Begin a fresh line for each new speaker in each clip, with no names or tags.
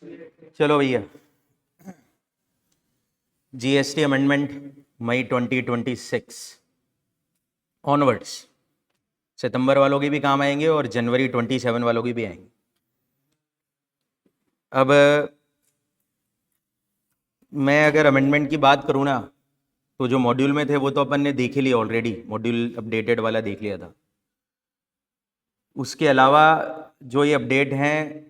चलो भैया, GST amendment मई 2026 onwards सितंबर वालों के भी काम आएंगे और जनवरी 27 वालों की भी आएंगे। अब मैं अगर अमेंडमेंट की बात करूँ ना, तो जो मॉड्यूल में थे वो तो अपन ने देख ही लिया ऑलरेडी, मॉड्यूल अपडेटेड वाला देख लिया था। उसके अलावा जो ये अपडेट हैं,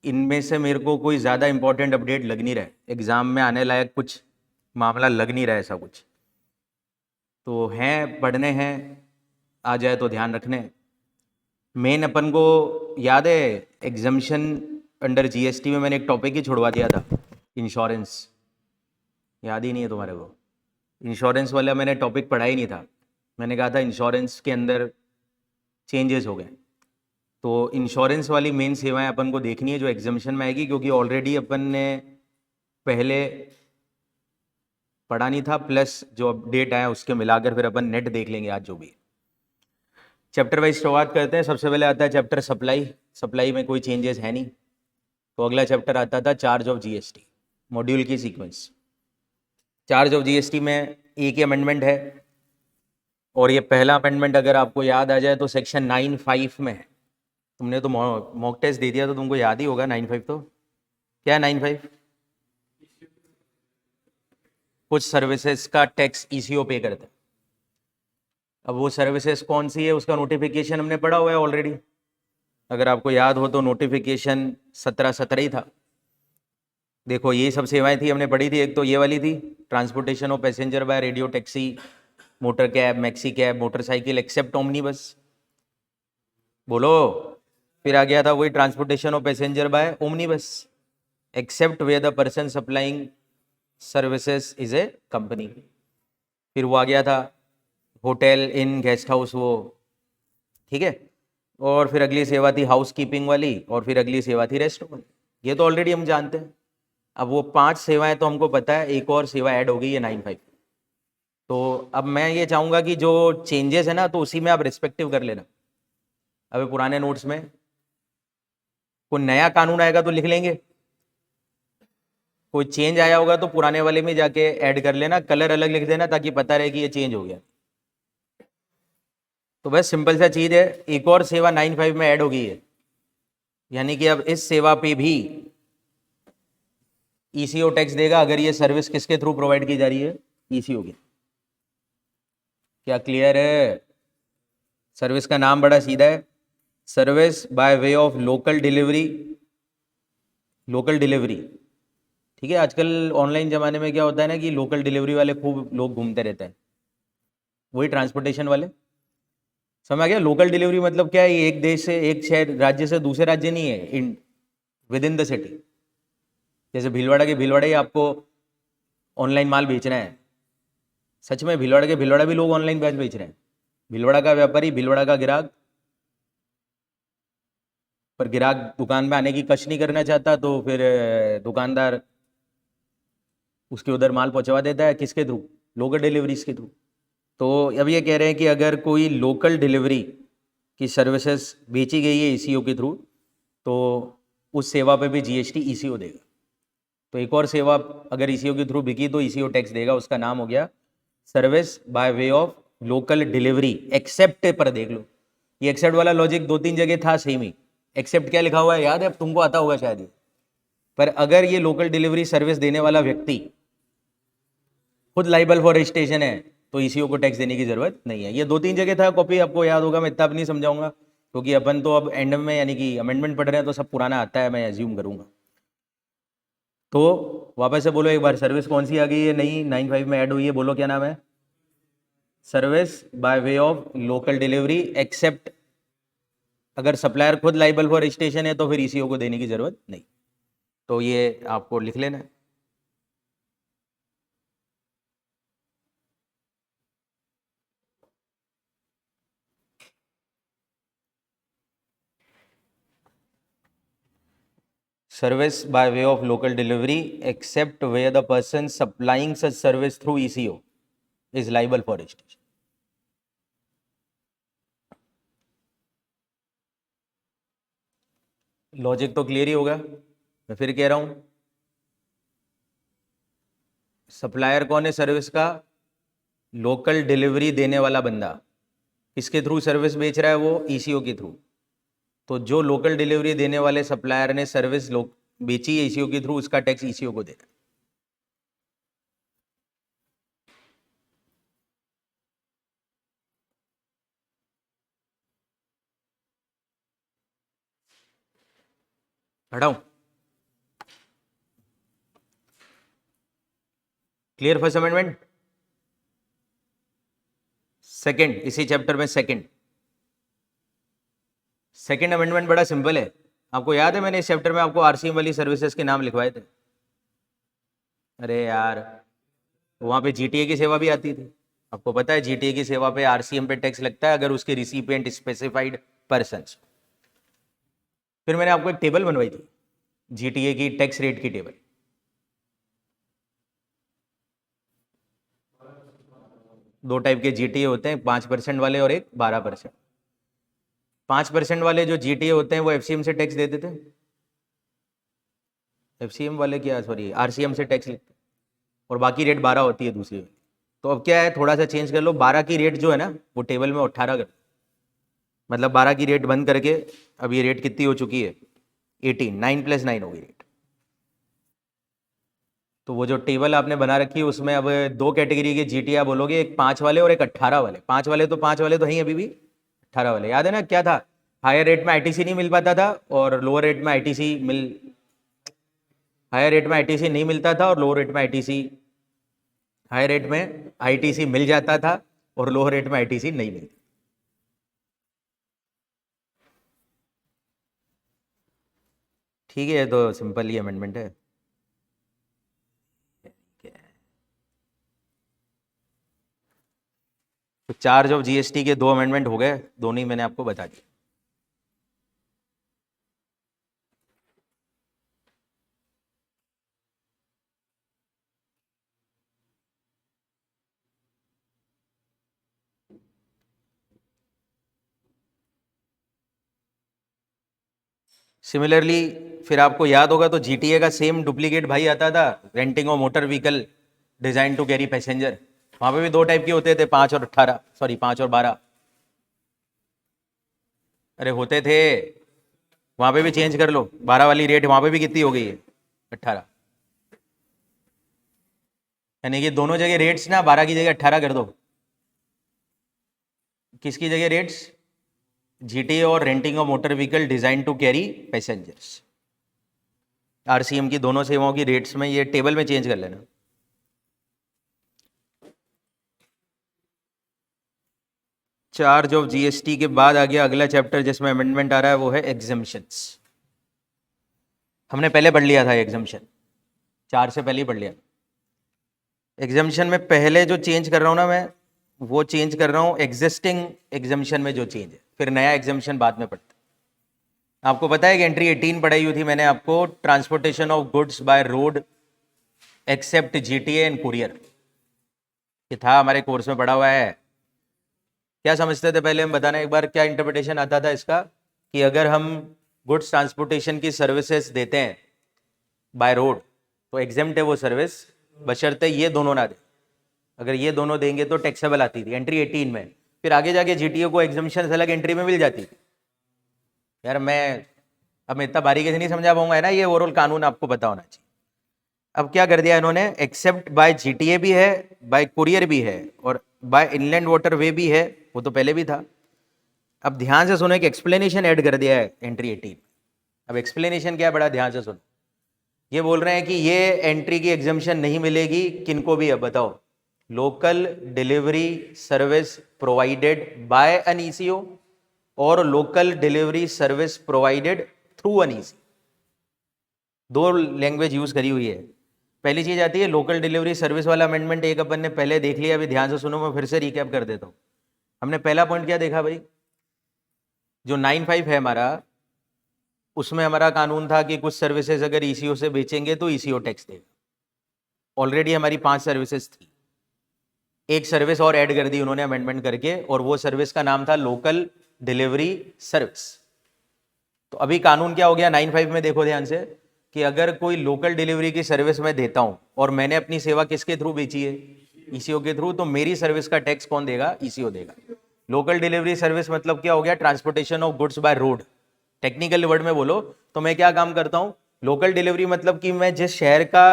इनमें से मेरे को कोई ज़्यादा इंपॉर्टेंट अपडेट लग नहीं रहा है, एग्ज़ाम में आने लायक कुछ मामला लग नहीं रहा है ऐसा कुछ। तो हैं, पढ़ने हैं, आ जाए तो ध्यान रखने। मेन अपन को याद है एग्जाम्शन अंडर जीएसटी में मैंने एक टॉपिक ही छुड़वा दिया था, इंश्योरेंस। याद ही नहीं है तुम्हारे को? इंश्योरेंस वाला मैंने टॉपिक पढ़ा ही नहीं था। मैंने कहा था इंश्योरेंस के अंदर चेंजेस हो गए, तो इंश्योरेंस वाली मेन सेवाएं अपन को देखनी है जो एग्जाम्शन में आएगी, क्योंकि ऑलरेडी अपन ने पहले पढ़ा नहीं था, प्लस जो अपडेट आया उसके मिलाकर फिर अपन नेट देख लेंगे आज जो भी। चैप्टर वाइज शुरुआत करते हैं। सबसे पहले आता है चैप्टर सप्लाई। सप्लाई में कोई चेंजेस है नहीं। तो अगला चैप्टर आता था चार्ज ऑफ जीएसटी, मॉड्यूल की सीक्वेंस। चार्ज ऑफ जीएसटी में एक ही अमेंडमेंट है, और ये पहला अमेंडमेंट अगर आपको याद आ जाए तो सेक्शन 9(5) में है। तुमने तो मॉक टेस्ट दे दिया तो तुमको याद ही होगा 9(5). तो क्या है 9(5)? कुछ सर्विसेज का टैक्स ईसीओ पे करता है। अब वो सर्विसेज कौन सी है उसका नोटिफिकेशन हमने पढ़ा हुआ है ऑलरेडी। अगर आपको याद हो तो नोटिफिकेशन 17 ही था। देखो ये सब सेवाएं थी, हमने पढ़ी थी। एक तो ये वाली थी, transportation of passenger by radio taxi, motor cab, maxi cab, motorcycle except omnibus. बोलो। फिर आ गया था वही transportation of passenger by omnibus except where the person supplying services is a company. फिर वो आ गया था होटल इन गेस्ट हाउस, वो ठीक है। और फिर अगली सेवा थी हाउस कीपिंग वाली, और फिर अगली सेवा थी रेस्टोरेंट। ये तो ऑलरेडी हम जानते हैं। अब वो 5 सेवाएं तो हमको पता है, एक और सेवा ऐड हो गई है 9(5). तो अब मैं ये चाहूंगा कि जो चेंजेस है ना, तो उसी में आप रिस्पेक्टिव कर लेना। अभी पुराने नोट्स में कोई नया कानून आएगा तो लिख लेंगे, कोई चेंज आया होगा तो पुराने वाले में जाके ऐड कर लेना, कलर अलग लिख देना ताकि पता रहे कि ये चेंज हो गया। तो बस सिंपल सा चीज है, एक और सेवा 9(5) में ऐड हो गई है, यानी कि अब इस सेवा पे भी ईसीओ टैक्स देगा अगर ये सर्विस किसके थ्रू प्रोवाइड की जा रही है, ईसीओ के। क्या क्लियर है? सर्विस का नाम बड़ा सीधा है, service by way of local delivery. Local delivery, ठीक है। आजकल ऑनलाइन जमाने में क्या होता है ना कि लोकल डिलीवरी वाले खूब लोग घूमते रहते हैं, वही ट्रांसपोर्टेशन वाले। समझ आ गया? लोकल डिलीवरी मतलब क्या है, ये एक देश से, एक शहर, राज्य से दूसरे राज्य नहीं है, in with in the city. जैसे भीलवाड़ा के भीलवाड़ा ही आपको ऑनलाइन माल बेचना है, सच में भीलवाड़ा के भीलवाड़ा भी लोग ऑनलाइन बैच बेच रहे हैं। भीलवाड़ा का व्यापारी, भीलवाड़ा का ग्राहक, पर ग्राहक दुकान में आने की कष्ट नहीं करना चाहता, तो फिर दुकानदार उसके उधर माल पहुंचवा देता है, किसके थ्रू? लोकल डिलीवरीज के थ्रू। तो अब ये कह रहे हैं कि अगर कोई लोकल डिलीवरी की सर्विसेज बेची गई है ईसीओ के थ्रू, तो उस सेवा पे भी जीएसटी ईसीओ देगा। तो एक और सेवा अगर ईसीओ के थ्रू बिकी तो ईसीओ टैक्स देगा, उसका नाम हो गया service by way of local delivery except. पर देख लो, ये एक्सेप्ट वाला लॉजिक 2-3 जगह था सेम ही। एक्सेप्ट क्या लिखा हुआ है याद है? अब तुमको आता होगा शायद ये। पर अगर ये लोकल डिलीवरी सर्विस देने वाला व्यक्ति खुद लाइबल फॉर रजिस्ट्रेशन है तो ईसीओ को टैक्स देने की जरूरत नहीं है। ये 2-3 जगह था, कॉपी आपको याद होगा, मैं इतना नहीं समझाऊंगा क्योंकि अपन तो अब एंड में यानी कि अमेंडमेंट पढ़ रहे हैं, तो सब पुराना आता है, मैं एज्यूम करूंगा। तो वापस से बोलो एक बार, सर्विस कौन सी आ गई है नई 9(5) में ऐड हुई है? बोलो क्या नाम है? Service by way of local delivery except. अगर सप्लायर खुद लाइबल फॉर रजिस्ट्रेशन है तो फिर ईसीओ को देने की जरूरत नहीं। तो ये आपको लिख लेना है। Service by way of local delivery except where the person supplying such service through ECO is liable for registration. Logic तो क्लियर ही होगा। मैं फिर कह रहा हूं, सप्लायर कौन है सर्विस का? लोकल डिलीवरी देने वाला बंदा। किसके थ्रू सर्विस बेच रहा है वो? ईसीओ के थ्रू। तो जो लोकल डिलीवरी देने वाले सप्लायर ने सर्विस बेची है ईसीओ के थ्रू, उसका टैक्स ईसीओ को देना। हटाऊं? Clear first amendment? सेकंड, इसी चैप्टर में सेकंड अमेंडमेंट बड़ा सिंपल है। आपको याद है मैंने इस चैप्टर में आपको आरसीएम वाली सर्विसेज के नाम लिखवाए थे? अरे यार, वहां पे जीटीए की सेवा भी आती थी। आपको पता है जीटीए की सेवा पे आरसीएम पे टैक्स लगता है अगर उसके रिसिपिएंट स्पेसिफाइड पर्सन्स। फिर मैंने आपको एक टेबल बनवाई थी जीटीए की टैक्स रेट की टेबल। दो टाइप के जीटीए होते हैं, 5% वाले और एक 12%। 5% वाले जो जीटीए होते हैं वो एफसीएम से टैक्स दे देते हैं। एफसीएम वाले क्या, सॉरी, आरसीएम से टैक्स लेते हैं, और बाकी रेट 12 होती है दूसरी। तो अब क्या है, थोड़ा सा चेंज कर लो, 12 की रेट जो है ना वो टेबल में 18 कर, मतलब 12 की रेट बंद करके अब ये रेट कितनी हो चुकी है? 18, 9 + 9 होगी रेट। तो वो जो टेबल आपने बना रखी है उसमें अब दो कैटेगरी के जीटीए बोलोगे, एक 5 वाले और एक 18 वाले। 5 वाले तो हैं अभी भी, 18 वाले याद है ना क्या था? हायर रेट में आईटीसी नहीं मिल पाता था और लोअर रेट में आईटीसी हायर रेट में आईटीसी नहीं मिलता था और लोअर रेट में आईटीसी, हायर रेट में आईटीसी मिल जाता था और लोअर रेट में आईटीसी नहीं मिलती। ठीक है, तो सिंपल ही अमेंडमेंट है। तो चार्ज ऑफ जीएसटी के 2 अमेंडमेंट हो गए, दोनों ही मैंने आपको बता दिए। सिमिलरली फिर आपको याद होगा तो जीटीए का सेम डुप्लीकेट भाई आता था, renting of motor vehicle design to carry passenger. वहां पे भी दो टाइप के होते थे, 5 और 18, सॉरी 5 और 12। अरे होते थे, वहां पे भी चेंज कर लो, 12 वाली रेट वहां पे भी कितनी हो गई है? 18। यानी कि दोनों जगह रेट्स ना 12 की जगह 18 कर दो। किसकी जगह रेट्स? जीटीए और renting of motor vehicle design to carry passengers, RCM की दोनों सेवाओं की रेट्स में ये टेबल में चेंज कर लेना। चार्ज ऑफ जीएसटी के बाद आ गया अगला चैप्टर जिसमें अमेंडमेंट आ रहा है, वो है एग्जम्पशंस। हमने पहले पढ़ लिया था एग्जम्पशन, 4 से पहले ही पढ़ लिया। एग्जम्पशन में पहले जो चेंज कर रहा हूं ना मैं, वो चेंज कर रहा हूं एग्जिस्टिंग एग्जम्पशन में जो चेंज है, फिर नया एग्जम्पशन बाद में पढ़ते। आपको पता है कि एंट्री 18 पढ़ाई हुई थी मैंने आपको, transportation of goods by road except GTA and courier. ये था हमारे कोर्स में पढ़ा हुआ है। क्या समझते थे पहले हम बताना एक बार, क्या इंटरप्रिटेशन आता था इसका, कि अगर हम गुड्स ट्रांसपोर्टेशन की सर्विसेज देते हैं बाय रोड तो एग्जेम्प्ट है वो सर्विस, बशर्ते ये दोनों ना दे। अगर ये दोनों देंगे तो टैक्सेबल आती थी एंट्री 18 में। फिर आगे जाके जीटीए को एग्जम्पशन अलग एंट्री में मिल जाती थी। यार अब मैं इतना बारीकी से नहीं समझा पाऊंगा, है ना, ये ओवरऑल कानून आपको पता होना चाहिए। अब क्या कर दिया इन्होंने, एक्सेप्ट बाय जीटीए भी है, बाय कुरियर भी है, और बाय इनलैंड वाटर वे भी है, वो तो पहले भी था। अब ध्यान से सुनो, एक एक्सप्लेनेशन ऐड कर दिया है एंट्री 18। अब एक्सप्लेनेशन क्या है, बड़ा ध्यान से सुनो। ये बोल रहे हैं कि ये एंट्री की एग्जम्पशन नहीं मिलेगी किनको भी। अब बताओ, local delivery service provided by an ECO और local delivery service provided through an ECO. दो लैंग्वेज यूज करी हुई है। पहली चीज आती है लोकल डिलीवरी सर्विस वाला अमेंडमेंट, एक अपन ने पहले देख लिया, अभी ध्यान से सुनो, मैं फिर से रिकैप कर देता हूं। हमने पहला पॉइंट क्या देखा भाई, जो 95 है हमारा, उसमें हमारा कानून था कि कुछ सर्विसेज अगर ईसीओ से बेचेंगे तो ईसीओ टैक्स देगा। ऑलरेडी हमारी 5 सर्विसेज थी, एक सर्विस और ऐड कर दी उन्होंने अमेंडमेंट करके, और वो सर्विस का नाम था लोकल डिलीवरी सर्विस। तो अभी कानून क्या हो गया 95 में, देखो ध्यान से, कि अगर कोई लोकल डिलीवरी की सर्विस मैं देता हूं और मैंने अपनी सेवा किसके थ्रू बेची है, ईसीओ के थ्रू, तो मेरी सर्विस का टैक्स कौन देगा, ईसीओ देगा। लोकल डिलीवरी सर्विस मतलब क्या हो गया, transportation of goods by road. Technical word में बोलो तो मैं क्या काम करता हूं, लोकल डिलीवरी मतलब कि मैं जिस शहर का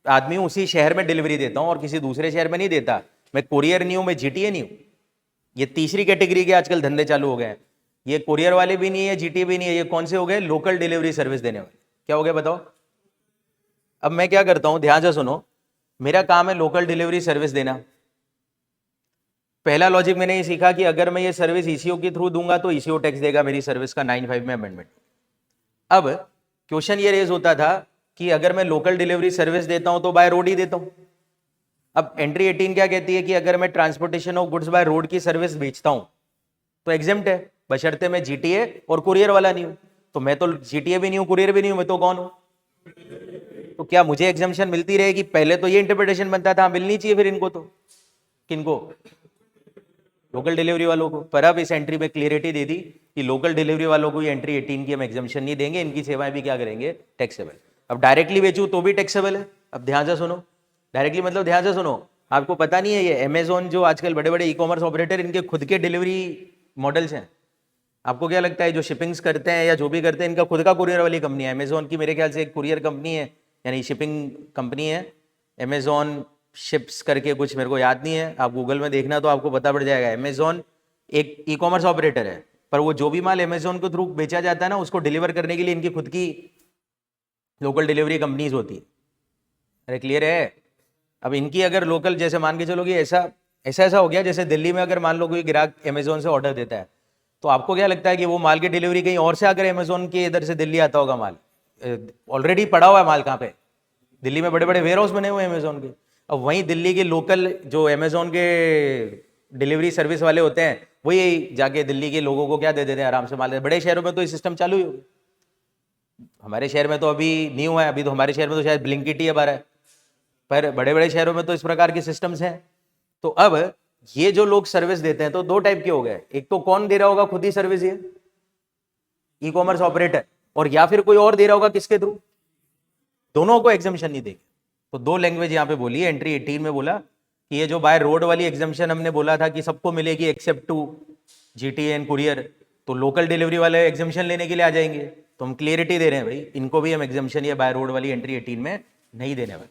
आदमी हूं उसी शहर में डिलीवरी देता हूं और किसी दूसरे शहर में नहीं देता। मैं कोरियर नहीं हूं, मैं जीटीए नहीं हूं। ये तीसरी कैटेगरी के आजकल धंधे चालू हो गए हैं। ये कोरियर वाले भी नहीं है, जीटीए भी नहीं है, ये कौन से हो गए, लोकल डिलीवरी सर्विस देने वाले। क्या हो गया बताओ। अब मैं क्या करता हूं, ध्यान से सुनो, मेरा काम है लोकल डिलीवरी सर्विस देना। पहला लॉजिक मैंने ये सीखा कि अगर मैं ये सर्विस ईसीओ के थ्रू दूंगा तो ईसीओ टैक्स देगा मेरी सर्विस का 95 में अमेंडमेंट। अब क्वेश्चन ये रेज होता था कि अगर मैं लोकल डिलीवरी सर्विस देता हूं तो बाय रोड ही देता हूं। अब एंट्री 18 क्या कहती है कि अगर मैं transportation of goods by road की सर्विस बेचता हूं तो एग्जेम्प्ट है, बशर्ते मैं जीटीए और कुरियर वाला नहीं हूं। तो मैं तो जीटीए भी नहीं हूं, कुरियर भी नहीं हूं, मैं तो कौन हूं। तो क्या मुझे एग्जामिशन मिलती रहेगी, पहले तो ये इंटरप्रिटेशन बनता था, मिलनी चाहिए फिर इनको, तो किनको, लोकल डिलीवरी वालों को। पर अब इस एंट्री में क्लियरिटी दे दी कि लोकल डिलीवरी वालों को ये एंट्री 18 की हम एग्जामिशन नहीं देंगे, इनकी सेवाएं भी क्या करेंगे, टैक्सेबल। अब डायरेक्टली बेचूं तो भी टैक्सेबल है। अब ध्यान से सुनो, डायरेक्टली मतलब ध्यान से सुनो, आपको पता नहीं है ये अमेजोन जो आजकल बड़े बड़े ई कॉमर्स ऑपरेटर, इनके खुद के डिलीवरी मॉडल्स हैं। आपको क्या लगता है जो शिपिंग्स करते हैं या जो भी करते हैं इनका खुद का कुरियर वाली कंपनी है। अमेजोन की मेरे ख्याल से एक कुरियर कंपनी है, यानी शिपिंग कंपनी है, अमेजोन शिप्स करके कुछ, मेरे को याद नहीं है, आप गूगल में देखना तो आपको पता पड़ जाएगा। अमेजोन एक ई कॉमर्स ऑपरेटर है, पर वो जो भी माल अमेजोन के थ्रू बेचा जाता है ना, उसको डिलीवर करने के लिए इनकी खुद की लोकल डिलीवरी कंपनीज होती है। अरे क्लियर है। अब इनकी अगर लोकल, जैसे मान के चलो कि ऐसा ऐसा ऐसा हो गया, जैसे दिल्ली में अगर मान लो कोई ग्राहक अमेजोन से ऑर्डर देता है, तो आपको क्या लगता है कि वो माल की डिलीवरी कहीं और से अगर अमेजोन के इधर से दिल्ली आता होगा माल, ऑलरेडी पड़ा हुआ है माल कहाँ पे, दिल्ली में बड़े बड़े वेयर हाउस बने हुए हैं अमेजोन के। अब वहीं दिल्ली के लोकल जो अमेजोन के डिलीवरी सर्विस वाले होते हैं, वही जाके दिल्ली के लोगों को क्या दे देते हैं, आराम से माल। बड़े शहरों में तो ये सिस्टम चालू ही होगा, हमारे शहर में तो अभी न्यू है, अभी तो हमारे शहर में तो शायद ब्लिंकिट ही है, पर बड़े बड़े शहरों में तो इस प्रकार के सिस्टम्स हैं। तो अब ये जो लोग सर्विस देते हैं तो दो टाइप के हो गए, एक तो कौन दे रहा होगा खुद ही सर्विस, ये ई कॉमर्स ऑपरेटर, और या फिर कोई और दे रहा होगा किसके थ्रू, दोनों को एग्जामिशन नहीं देंगे। तो दो लैंग्वेज यहां पे बोली है। एंट्री 18 में बोला कि ये जो बाय रोड वाली एग्जामिशन हमने बोला था कि सबको मिलेगी except to GTA and courier, तो लोकल डिलीवरी वाले एग्जामिशन लेने के लिए आ जाएंगे। तो हम क्लियरिटी दे रहे हैं भाई, इनको भी हम एग्जामिशन ये बाय रोड वाली एंट्री 18 में नहीं देने वाले।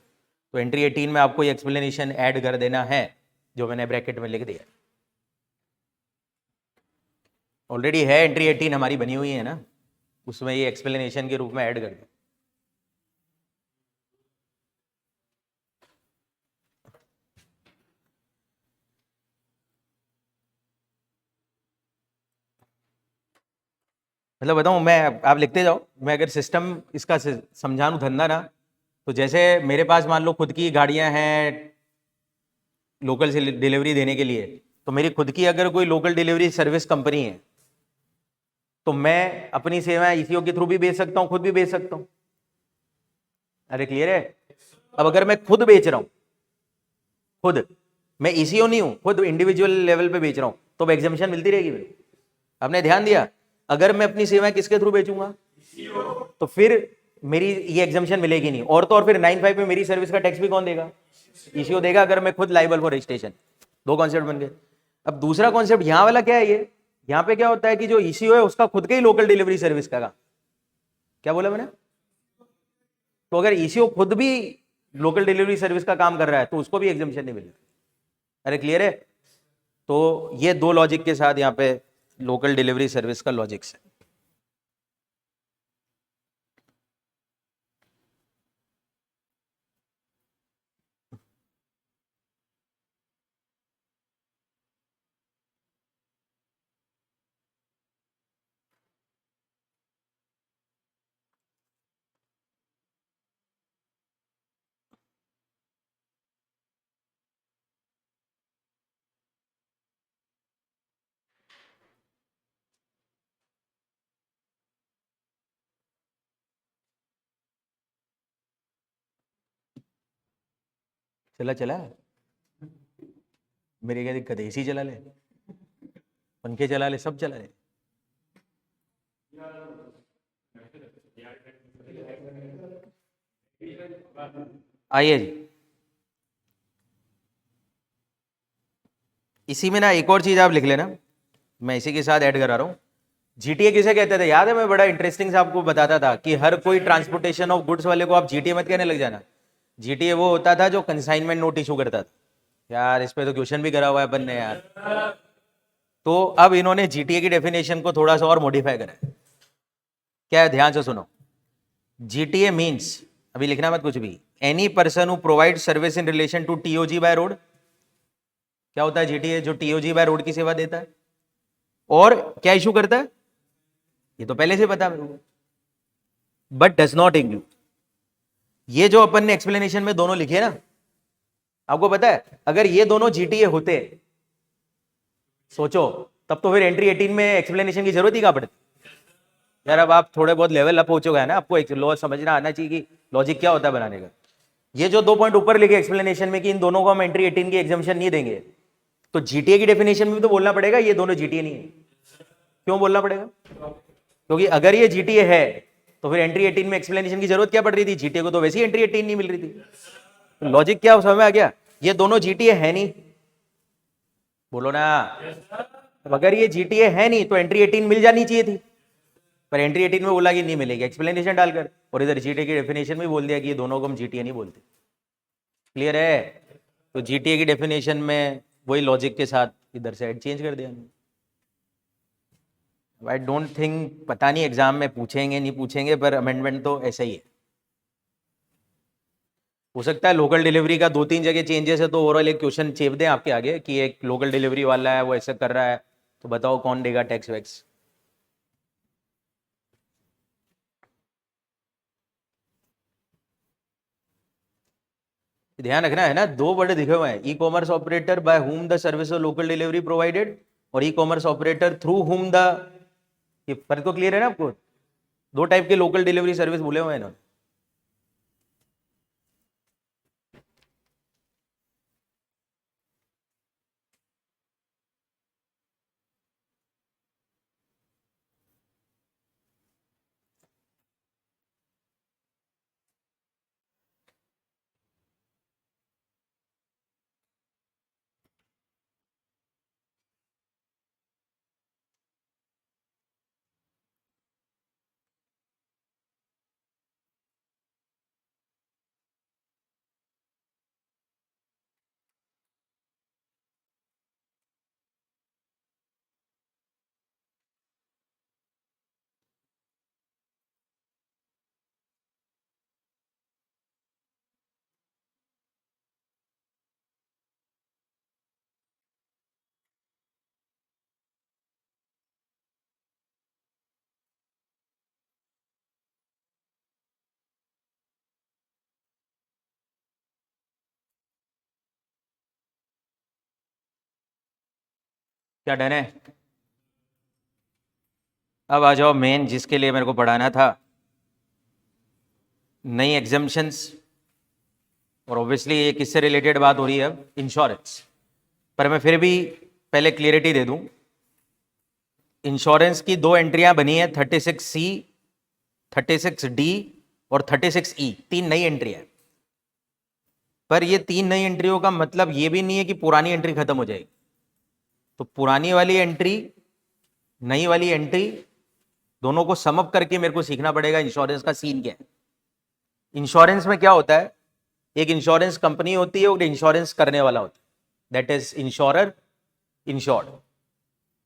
तो एंट्री 18 में आपको ये एक्सप्लेनेशन ऐड कर देना है जो मैंने ब्रैकेट में लिख दिया। ऑलरेडी है एंट्री 18 हमारी बनी हुई है ना, उसमें ये एक्सप्लेनेशन के रूप में ऐड कर दो। मतलब बताऊं मैं, आप लिखते जाओ, मैं अगर सिस्टम इसका समझाऊं धंधा ना, तो जैसे मेरे पास मान लो खुद की गाड़ियां हैं लोकल से डिलीवरी देने के लिए, तो मेरी खुद की अगर कोई लोकल डिलीवरी सर्विस कंपनी है तो मैं अपनी सेवाएं ईसीओ के थ्रू भी बेच सकता हूं, खुद भी बेच सकता हूं। अरे क्लियर है। अब अगर मैं खुद बेच रहा हूं, खुद, मैं ईसीओ नहीं हूं, खुद इंडिविजुअल लेवल पे बेच रहा हूं, तो एग्जामिशन मिलती रहेगी मेरे। आपने ध्यान दिया, अगर मैं अपनी सेवाएं किसके थ्रू बेचूंगा, तो फिर मेरी ये एग्जामिशन मिलेगी नहीं। और तो और फिर 95 में मेरी सर्विस का टैक्स भी कौन देगा, ईसीओ देगा, अगर मैं खुद लाइबल फॉर रजिस्ट्रेशन। दो कॉन्सेप्ट बन गए। अब दूसरा कॉन्सेप्ट यहां वाला क्या है, ये यहां पे क्या होता है कि जो ईसीओ है उसका खुद का ही लोकल डिलीवरी सर्विस का काम। क्या बोला मैंने, तो अगर ईसीओ खुद भी लोकल डिलीवरी सर्विस का काम कर रहा है तो उसको भी एग्जामिशन नहीं मिलेगा। अरे क्लियर है। तो ये दो लॉजिक के साथ यहां पे लोकल डिलीवरी सर्विस का लॉजिक्स है। चला चला, मेरी क्या दिक्कत है, एसी चला ले, पंखे चला ले, सब चला ले। आइए जी, इसी में ना एक और चीज आप लिख लेना, मैं इसी के साथ ऐड करा रहा हूं। जीटीए किसे कहते थे याद है? मैं बड़ा इंटरेस्टिंग से आपको बताता था कि हर कोई ट्रांसपोर्टेशन ऑफ गुड्स वाले को आप जीटीए मत कहने लग जाना। जीटीए वो होता था जो कंसाइनमेंट नोट इशू करता था। यार इस पे तो क्वेश्चन भी करा हुआ है अपन ने यार। तो अब इन्होंने जीटीए की डेफिनेशन को थोड़ा सा और मॉडिफाई करा है। क्या है, ध्यान से सुनो। जीटीए मीन्स, अभी लिखना मत कुछ भी, any person who provide service in relation to TOG by road. क्या होता है जीटीए? जो टीओजी बाय रोड की सेवा देता है और क्या इशू करता है, ये तो पहले से पता है मेरे को, बट डज नॉट इंक्लूड। ये जो अपन ने एक्सप्लेनेशन में दोनों लिखे ना, आपको पता है अगर ये दोनों जीटीए होते, सोचो, तब तो फिर एंट्री 18 में एक्सप्लेनेशन की जरूरत ही कहां पड़ती यार। अब आप थोड़े बहुत लेवल अप हो चुका है ना, आपको एक लॉ समझना आना चाहिए कि लॉजिक क्या होता है बनाने का। ये जो 2 पॉइंट ऊपर लिखे एक्सप्लेनेशन में कि इन दोनों को हम एंट्री 18 की एग्जामिशन नहीं देंगे, तो जीटीए की डेफिनेशन में भी तो बोलना पड़ेगा ये दोनों जीटीए नहीं है। क्यों बोलना पड़ेगा? क्योंकि अगर ये जीटीए है तो फिर एंट्री 18 में एक्सप्लेनेशन की जरूरत क्या पड़ रही थी? जीटीए को तो वैसे ही एंट्री 18 नहीं मिल रही थी। तो लॉजिक क्या समझ में आ गया? ये दोनों जीटीए है नहीं, बोलो ना। अगर ये जीटीए है नहीं तो एंट्री 18 मिल जानी चाहिए थी, पर एंट्री 18 में बोला कि नहीं मिलेगी एक्सप्लेनेशन डालकर, और इधर जीटीए की डेफिनेशन में बोल दिया कि ये दोनों को हम जीटीए नहीं बोलते। क्लियर है? तो जीटीए की डेफिनेशन में वही लॉजिक के साथ इधर से चेंज कर दिया। आई डोंट थिंक, पता नहीं एग्जाम में पूछेंगे नहीं पूछेंगे, पर अमेंडमेंट तो ऐसा ही है। हो सकता है लोकल डिलीवरी का 2-3 जगह चेंजेस है, तो ओवरऑल एक क्वेश्चन चेप दें आपके आगे कि एक लोकल डिलीवरी वाला है वो ऐसा कर रहा है, तो बताओ कौन देगा टैक्स वैक्स। ध्यान रखना है ना, 2 वर्ड दिखे हुए हैं, e commerce operator by whom the service of local delivery provided, और e commerce operator through whom the, ये फर्क तो क्लियर है ना आपको? 2 टाइप के लोकल डिलीवरी सर्विस बोले हुए हैं इन्होंने। क्या डन है? अब आ जाओ मेन जिसके लिए मेरे को पढ़ाना था, नई एग्जाम्शंस। और ऑब्वियसली ये किससे रिलेटेड बात हो रही है? अब इंश्योरेंस। पर मैं फिर भी पहले क्लियरिटी दे दूं, इंश्योरेंस की 2 एंट्रियां बनी है, 36C, 36D और 36E, 3 नई एंट्री है। पर ये 3 नई एंट्रियों का मतलब ये भी नहीं है कि पुरानी एंट्री खत्म हो जाएगी। तो पुरानी वाली एंट्री, नई वाली एंट्री, दोनों को समअप करके मेरे को सीखना पड़ेगा इंश्योरेंस का सीन क्या है। इंश्योरेंस में क्या होता है, एक इंश्योरेंस कंपनी होती है और इंश्योरेंस करने वाला होता है, that is insurer, insured.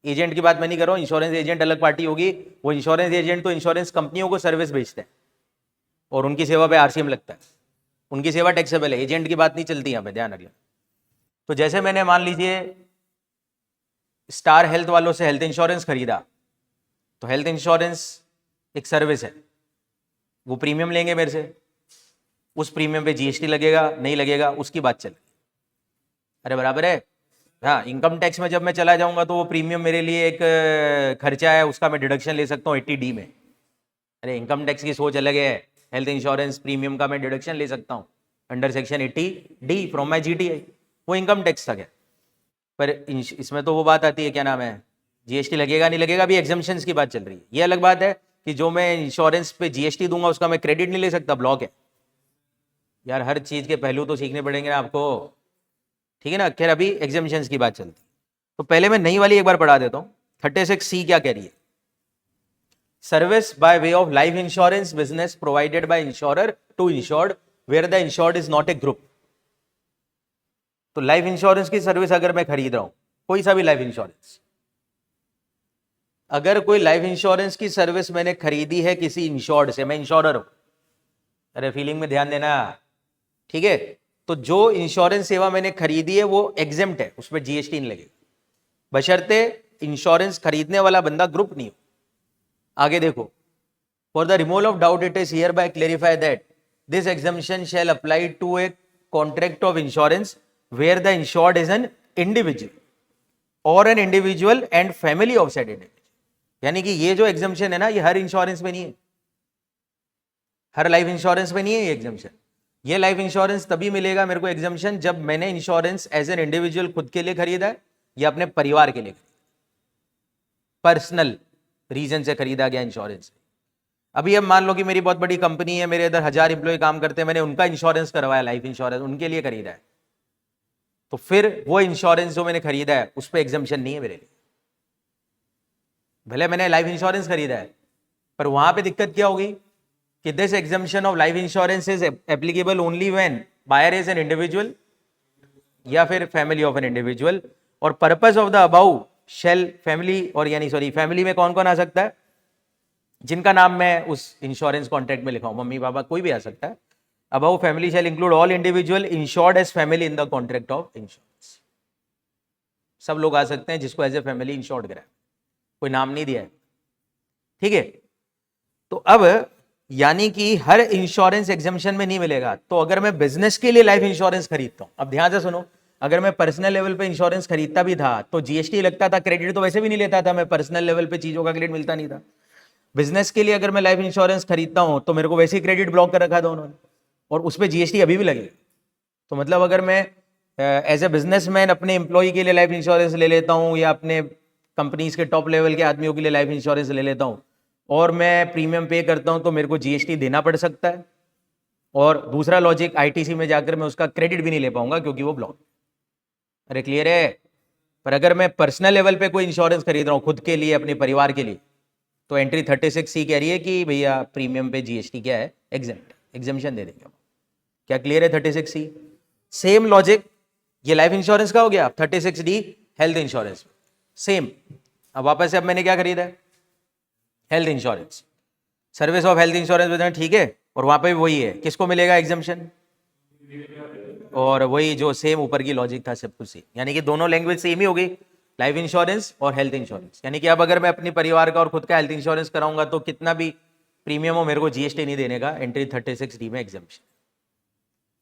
Agent की बात मैं नहीं कर रहा हूं, इंश्योरेंस एजेंट अलग पार्टी होगी। वो इंश्योरेंस एजेंट तो इंश्योरेंस कंपनियों को सर्विस बेचते हैं और उनकी सेवा पे आरसीएम लगता है, उनकी सेवा टैक्सेबल है। एजेंट की बात नहीं चलती यहां पे, ध्यान रखिए। तो जैसे मैंने मान लीजिए स्टार हेल्थ वालों से हेल्थ इंश्योरेंस खरीदा, तो हेल्थ इंश्योरेंस एक सर्विस है, वो प्रीमियम लेंगे मेरे से, उस प्रीमियम पे जीएसटी लगेगा नहीं लगेगा उसकी बात चल, अरे बराबर है। हाँ, इनकम टैक्स में जब मैं चला जाऊंगा तो वो प्रीमियम मेरे लिए एक खर्चा है, उसका मैं डिडक्शन ले सकता हूँ 80D में। अरे इनकम टैक्स की सोच अलग है, हेल्थ इंश्योरेंस प्रीमियम का मैं डिडक्शन ले सकता हूँ under section 80D from my GTI, वो इनकम टैक्स तक है। पर इसमें तो वो बात आती है, क्या नाम है, जीएसटी लगेगा नहीं लगेगा, भी एग्जाम्शंस की बात चल रही है। ये अलग बात है कि जो मैं इंश्योरेंस पे जीएसटी दूंगा उसका मैं क्रेडिट नहीं ले सकता, ब्लॉक है। यार हर चीज के पहलू तो सीखने पड़ेंगे ना आपको, ठीक है ना। खैर अभी एग्जामिशंस की बात चलती, तो पहले मैं नई वाली एक बार पढ़ा देता हूँ। 36C क्या कह रही है? Service by way of life insurance business provided by insurer to insured where the insured is not a group. तो लाइफ इंश्योरेंस की सर्विस अगर मैं खरीद रहा हूं, कोई सा भी लाइफ इंश्योरेंस, अगर कोई लाइफ इंश्योरेंस की सर्विस मैंने खरीदी है किसी इंश्योर्ड से, मैं इंश्योरर हूं, अरे फीलिंग में ध्यान देना, ठीक है। तो जो इंश्योरेंस सेवा मैंने खरीदी है वो एग्जेम्प्ट है, उसमें जीएसटी नहीं लगेगी, बशर्ते इंश्योरेंस खरीदने वाला बंदा ग्रुप नहीं हो। आगे देखो, for the removal of doubt it is hereby clarify that this exemption shall apply to a contract of insurance where the insured is an individual और an individual and family of said individual. यानी कि ये जो exemption है ना, ये हर insurance में नहीं है, हर लाइफ इंश्योरेंस में नहीं है ये एग्जम्पशन। ये लाइफ इंश्योरेंस तभी मिलेगा मेरे को एग्जम्पशन जब मैंने इंश्योरेंस एज एन इंडिविजुअल खुद के लिए खरीदा है या अपने परिवार के लिए, पर्सनल रीजन से खरीदा गया इंश्योरेंस। अभी अब मान लो कि मेरी बहुत बड़ी कंपनी है, मेरे इधर 1000 इंप्लॉय काम करते हैं, मैंने उनका इंश्योरेंस करवाया, लाइफ इंश्योरेंस उनके लिए खरीदा है, तो फिर वो इंश्योरेंस जो मैंने खरीदा है उस पर एग्जम्पशन नहीं है मेरे लिए। भले मैंने लाइफ इंश्योरेंस खरीदा है, पर वहां पे दिक्कत क्या होगी कि this exemption of life insurance is applicable only when buyer is an individual या फिर फैमिली ऑफ एन इंडिविजुअल, और purpose of the above shall family, और यानी सॉरी फैमिली में कौन कौन आ सकता है, जिनका नाम मैं उस इंश्योरेंस कॉन्ट्रैक्ट में लिखा हूं, मम्मी पापा कोई भी आ सकता है। Above family shall include all individual insured as family in the contract of insurance. सब लोग आ सकते हैं जिसको एज ए फैमिली इंश्योर्ड करा है, कोई नाम नहीं दिया है, ठीक है। तो अब यानी कि हर इंश्योरेंस एग्जम्पशन में नहीं मिलेगा। तो अगर मैं बिजनेस के लिए लाइफ इंश्योरेंस खरीदता हूं, अब ध्यान से सुनो, अगर मैं पर्सनल लेवल पे इंश्योरेंस खरीदता भी था तो जीएसटी लगता था, क्रेडिट तो वैसे भी नहीं लेता था मैं, पर्सनल लेवल पे चीजों का क्रेडिट मिलता नहीं था। बिजनेस के लिए अगर मैं लाइफ इंश्योरेंस खरीदता हूं तो मेरे को वैसे ही क्रेडिट ब्लॉक कर रखा था उन्होंने, और उस पर जीएसटी अभी भी लगेगा। तो मतलब अगर मैं एज ए बिजनेसमैन अपने एम्प्लॉय के लिए लाइफ इंश्योरेंस ले लेता हूं या अपने कंपनीज के टॉप लेवल के आदमियों के लिए लाइफ इंश्योरेंस ले लेता हूं और मैं प्रीमियम पे करता हूं, तो मेरे को जीएसटी देना पड़ सकता है। और दूसरा लॉजिक, आईटीसी में जाकर मैं उसका क्रेडिट भी नहीं ले पाऊंगा क्योंकि वो ब्लॉक। अरे क्लियर है। पर अगर मैं पर्सनल लेवल पे कोई इंश्योरेंस खरीद रहा हूं खुद के लिए, अपने परिवार के लिए, तो एंट्री 36C कह रही है कि भैया प्रीमियम पे जीएसटी क्या है, एग्जेम्पशन दे देंगे। क्या क्लियर है 36C? सेम लॉजिक ये लाइफ इंश्योरेंस का हो गया, 36D हेल्थ इंश्योरेंस सेम। अब वापस से अब मैंने क्या खरीदा है, health insurance, service of health insurance, ठीक है। और वहां पे भी वही है, किसको मिलेगा एग्जम्पशन, और वही जो सेम ऊपर की लॉजिक था सब कुछ सेम, यानी कि दोनों लैंग्वेज सेम ही हो गई, लाइफ इंश्योरेंस और हेल्थ इंश्योरेंस। यानी कि अब अगर मैं अपने परिवार का और खुद का हेल्थ इंश्योरेंस कराऊंगा तो कितना भी प्रीमियम हो मेरे को जीएसटी नहीं देने का, एंट्री 36D में एग्जम्पशन।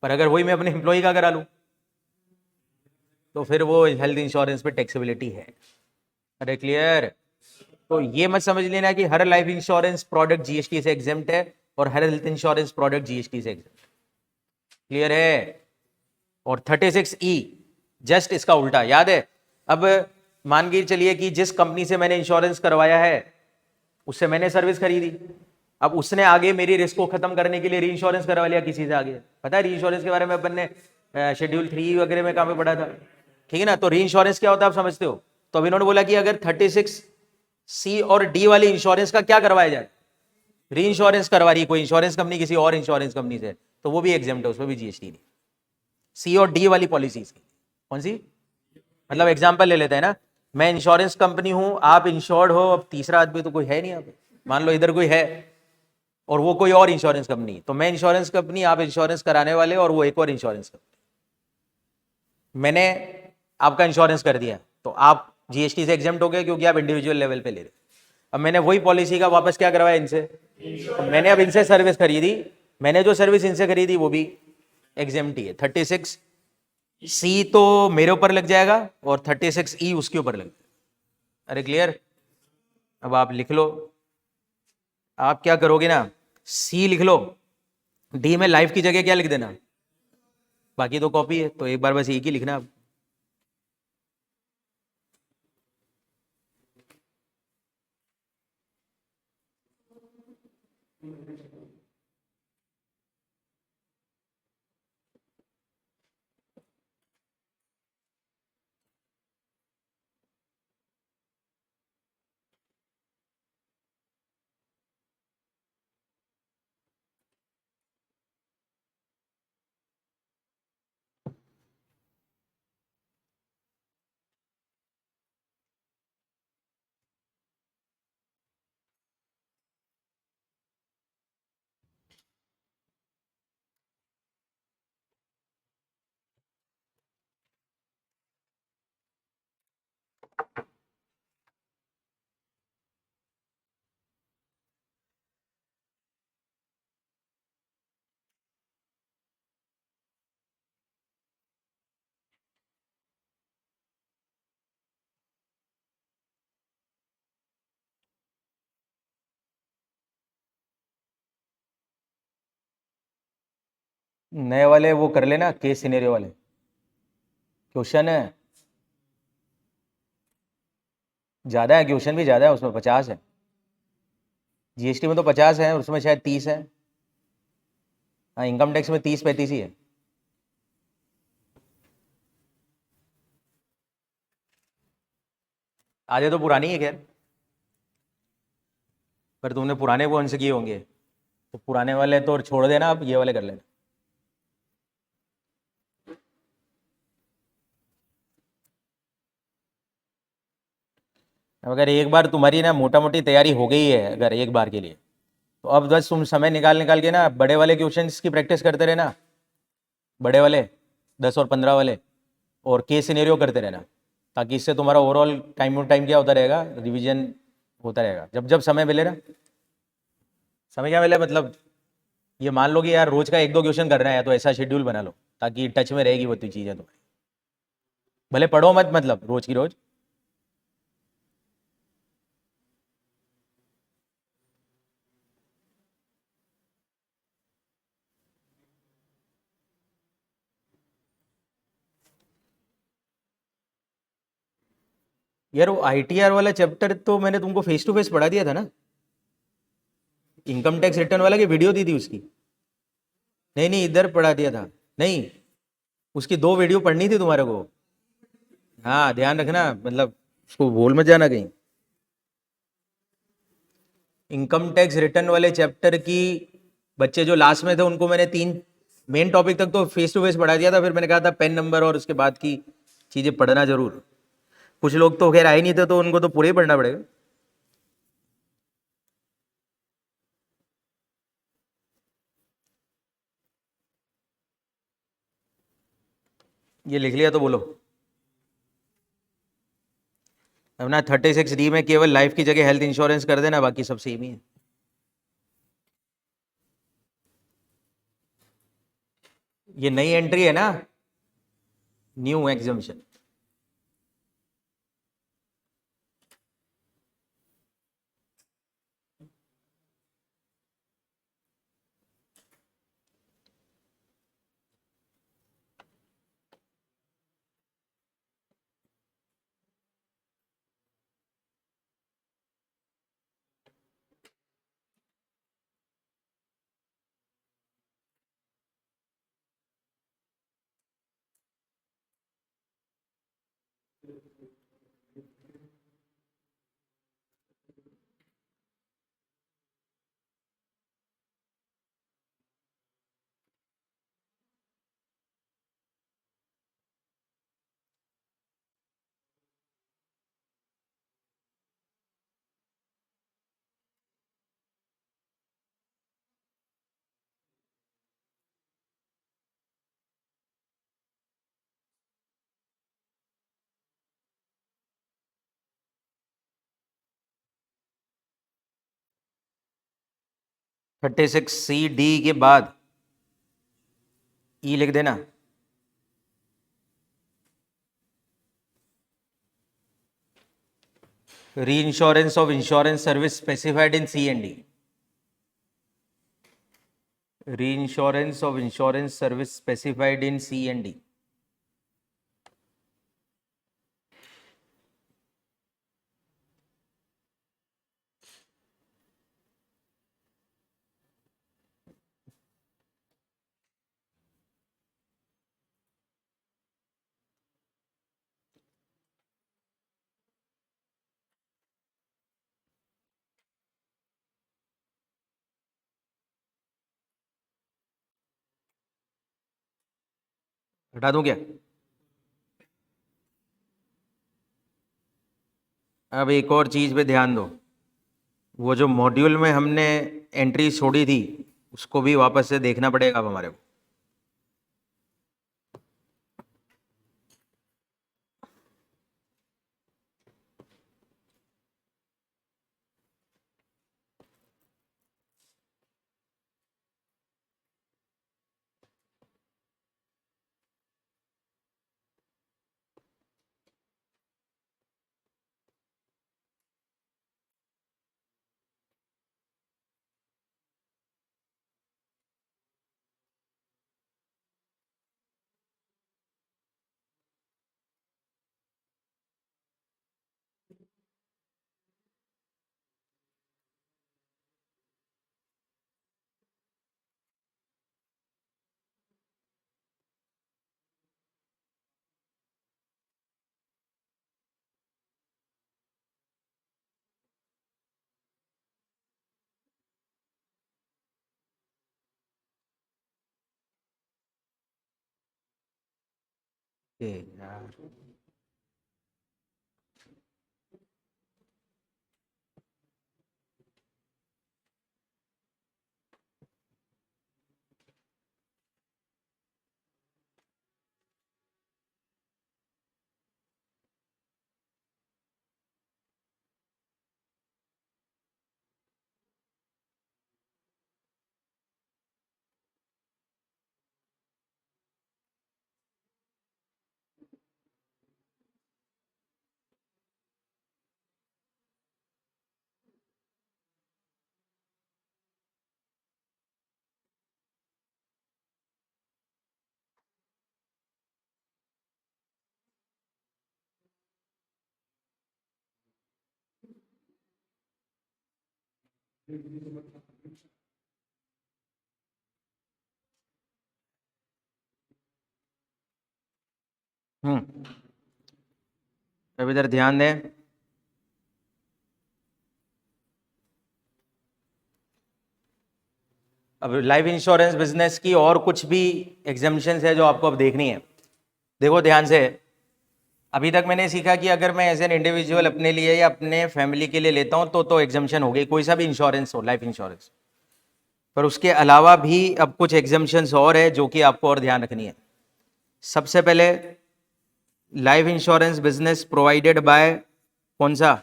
पर अगर वही मैं अपने एम्प्लॉय का करा लूं तो फिर वो हेल्थ इंश्योरेंस पे टैक्सेबिलिटी है। अरे क्लियर। तो ये मत समझ लेना कि हर लाइफ इंश्योरेंस प्रोडक्ट जीएसटी से एग्जेम्प्ट है और हर हेल्थ इंश्योरेंस प्रोडक्ट जीएसटी से एग्जेम्प्ट। क्लियर है। और 36E जस्ट इसका उल्टा, याद है। अब मान के चलिए कि जिस कंपनी से मैंने इंश्योरेंस करवाया है उससे मैंने सर्विस खरीदी, अब उसने आगे मेरी रिस्क को खत्म करने के लिए री इंश्योरेंस करवा लिया किसी से आगे। पता है री इंश्योरेंस के बारे में अपन ने शेड्यूल 3 वगैरह में कहाँ पे पढ़ा था, ठीक है ना। तो री इंश्योरेंस क्या होता है आप समझते हो। तो अब इन्होंने बोला कि अगर 36C और D वाली इंश्योरेंस का क्या करवाया जाए, री इंश्योरेंस करवा रही कोई इंश्योरेंस कंपनी किसी और इंश्योरेंस कंपनी से, तो वो भी एग्जेम्प्ट है, उसमें भी जीएसटी नहीं। सी और डी वाली पॉलिसीज की कौन सी, मतलब एग्जांपल ले लेते हैं ना, मैं इंश्योरेंस कंपनी हूं, आप इंश्योर्ड हो, अब तीसरा आदमी तो कोई है नहीं, आप मान लो इधर कोई है और वो कोई और इंश्योरेंस कंपनी, तो मैं इंश्योरेंस कंपनी, आप इंश्योरेंस कराने वाले, और वो एक और इंश्योरेंस कंपनी, मैंने आपका इंश्योरेंस कर दिया तो आप जीएसटी से एग्जेम्प्ट हो गए क्योंकि आप इंडिविजुअल लेवल पे ले रहे। अब मैंने वही पॉलिसी का वापस क्या करवाया इनसे, तो मैंने अब इनसे सर्विस खरीदी, मैंने जो सर्विस इनसे खरीदी वो भी एग्जेम्प्ट ही है। 36C तो मेरे ऊपर लग जाएगा और 36E उसके ऊपर लग जाएगा। अरे क्लियर। अब आप लिख लो, आप क्या करोगे ना, C लिख लो, D में लाइफ की जगह क्या लिख देना, बाकी तो कॉपी है, तो एक बार बस एक ही लिखना आप। नए वाले वो कर लेना, केस सिनेरियो वाले क्वेश्चन है। ज़्यादा है, क्वेश्चन भी ज़्यादा है उसमें, 50 है। जीएसटी में तो 50 है, उसमें शायद 30 है। हाँ, इनकम टैक्स में 30-35 ही है। आधे तो पुरानी है खैर, पर तुमने पुराने कौन से किए होंगे, तो पुराने वाले तो छोड़ देना, अब ये वाले कर लेना। अगर एक बार तुम्हारी ना मोटा मोटी तैयारी हो गई है अगर एक बार के लिए, तो अब बस तुम समय निकाल निकाल के ना बड़े वाले क्वेश्चंस की प्रैक्टिस करते रहना, बड़े वाले 10 और 15 वाले, और केस सिनेरियो करते रहना, ताकि इससे तुम्हारा ओवरऑल टाइम टू टाइम क्या होता रहेगा, रिवीजन होता रहेगा जब जब समय मिले ना। समय क्या मिले मतलब, ये मान लो कि यार रोज का एक दो क्वेश्चन करना है, तो ऐसा शेड्यूल बना लो ताकि टच में रहेगी वो चीज़ें तुम्हें। भले पढ़ो मत, मतलब रोज की रोज। यार वो आईटीआर वाला चैप्टर तो मैंने तुमको फेस टू फेस पढ़ा दिया था ना, इनकम टैक्स रिटर्न वाला की वीडियो दी थी उसकी। नहीं नहीं, इधर पढ़ा दिया था। नहीं, उसकी 2 वीडियो पढ़नी थी तुम्हारे को। हाँ ध्यान रखना, मतलब उसको भूल मत जाना कहीं। इनकम टैक्स रिटर्न वाले चैप्टर की बच्चे जो लास्ट में थे उनको मैंने 3 मेन टॉपिक तक तो फेस टू फेस पढ़ा दिया था, फिर मैंने कहा था पेन नंबर और उसके बाद की चीज़ें पढ़ना जरूर। कुछ लोग तो खैर आए नहीं थे, तो उनको तो पूरे ही पढ़ना पड़ेगा। ये लिख लिया तो बोलो। अब ना 36D में केवल लाइफ की जगह हेल्थ इंश्योरेंस कर देना, बाकी सब सेम ही है। ये नई एंट्री है ना, new exemption. Thirty six C D के बाद ई लिख देना। Reinsurance of insurance service specified in C and D. Reinsurance of insurance service specified in C and D. हटा दूं क्या? अब एक और चीज पे ध्यान दो, वो जो मॉड्यूल में हमने एंट्री छोड़ी थी उसको भी वापस से देखना पड़ेगा अब हमारे को। ए यार, अब इधर ध्यान दें। अब लाइफ इंश्योरेंस बिजनेस की और कुछ भी एग्जाम्पशंस है जो आपको अब देखनी है। देखो ध्यान से, अभी तक मैंने सीखा कि अगर मैं एज एन इंडिविजुअल अपने लिए या अपने फैमिली के लिए लेता हूं तो एग्जाम्पशन हो गई, कोई सा भी इंश्योरेंस हो, लाइफ इंश्योरेंस। पर उसके अलावा भी अब कुछ एग्जाम्पशंस और है जो कि आपको और ध्यान रखनी है। सबसे पहले, life insurance business provided bye कौन सा?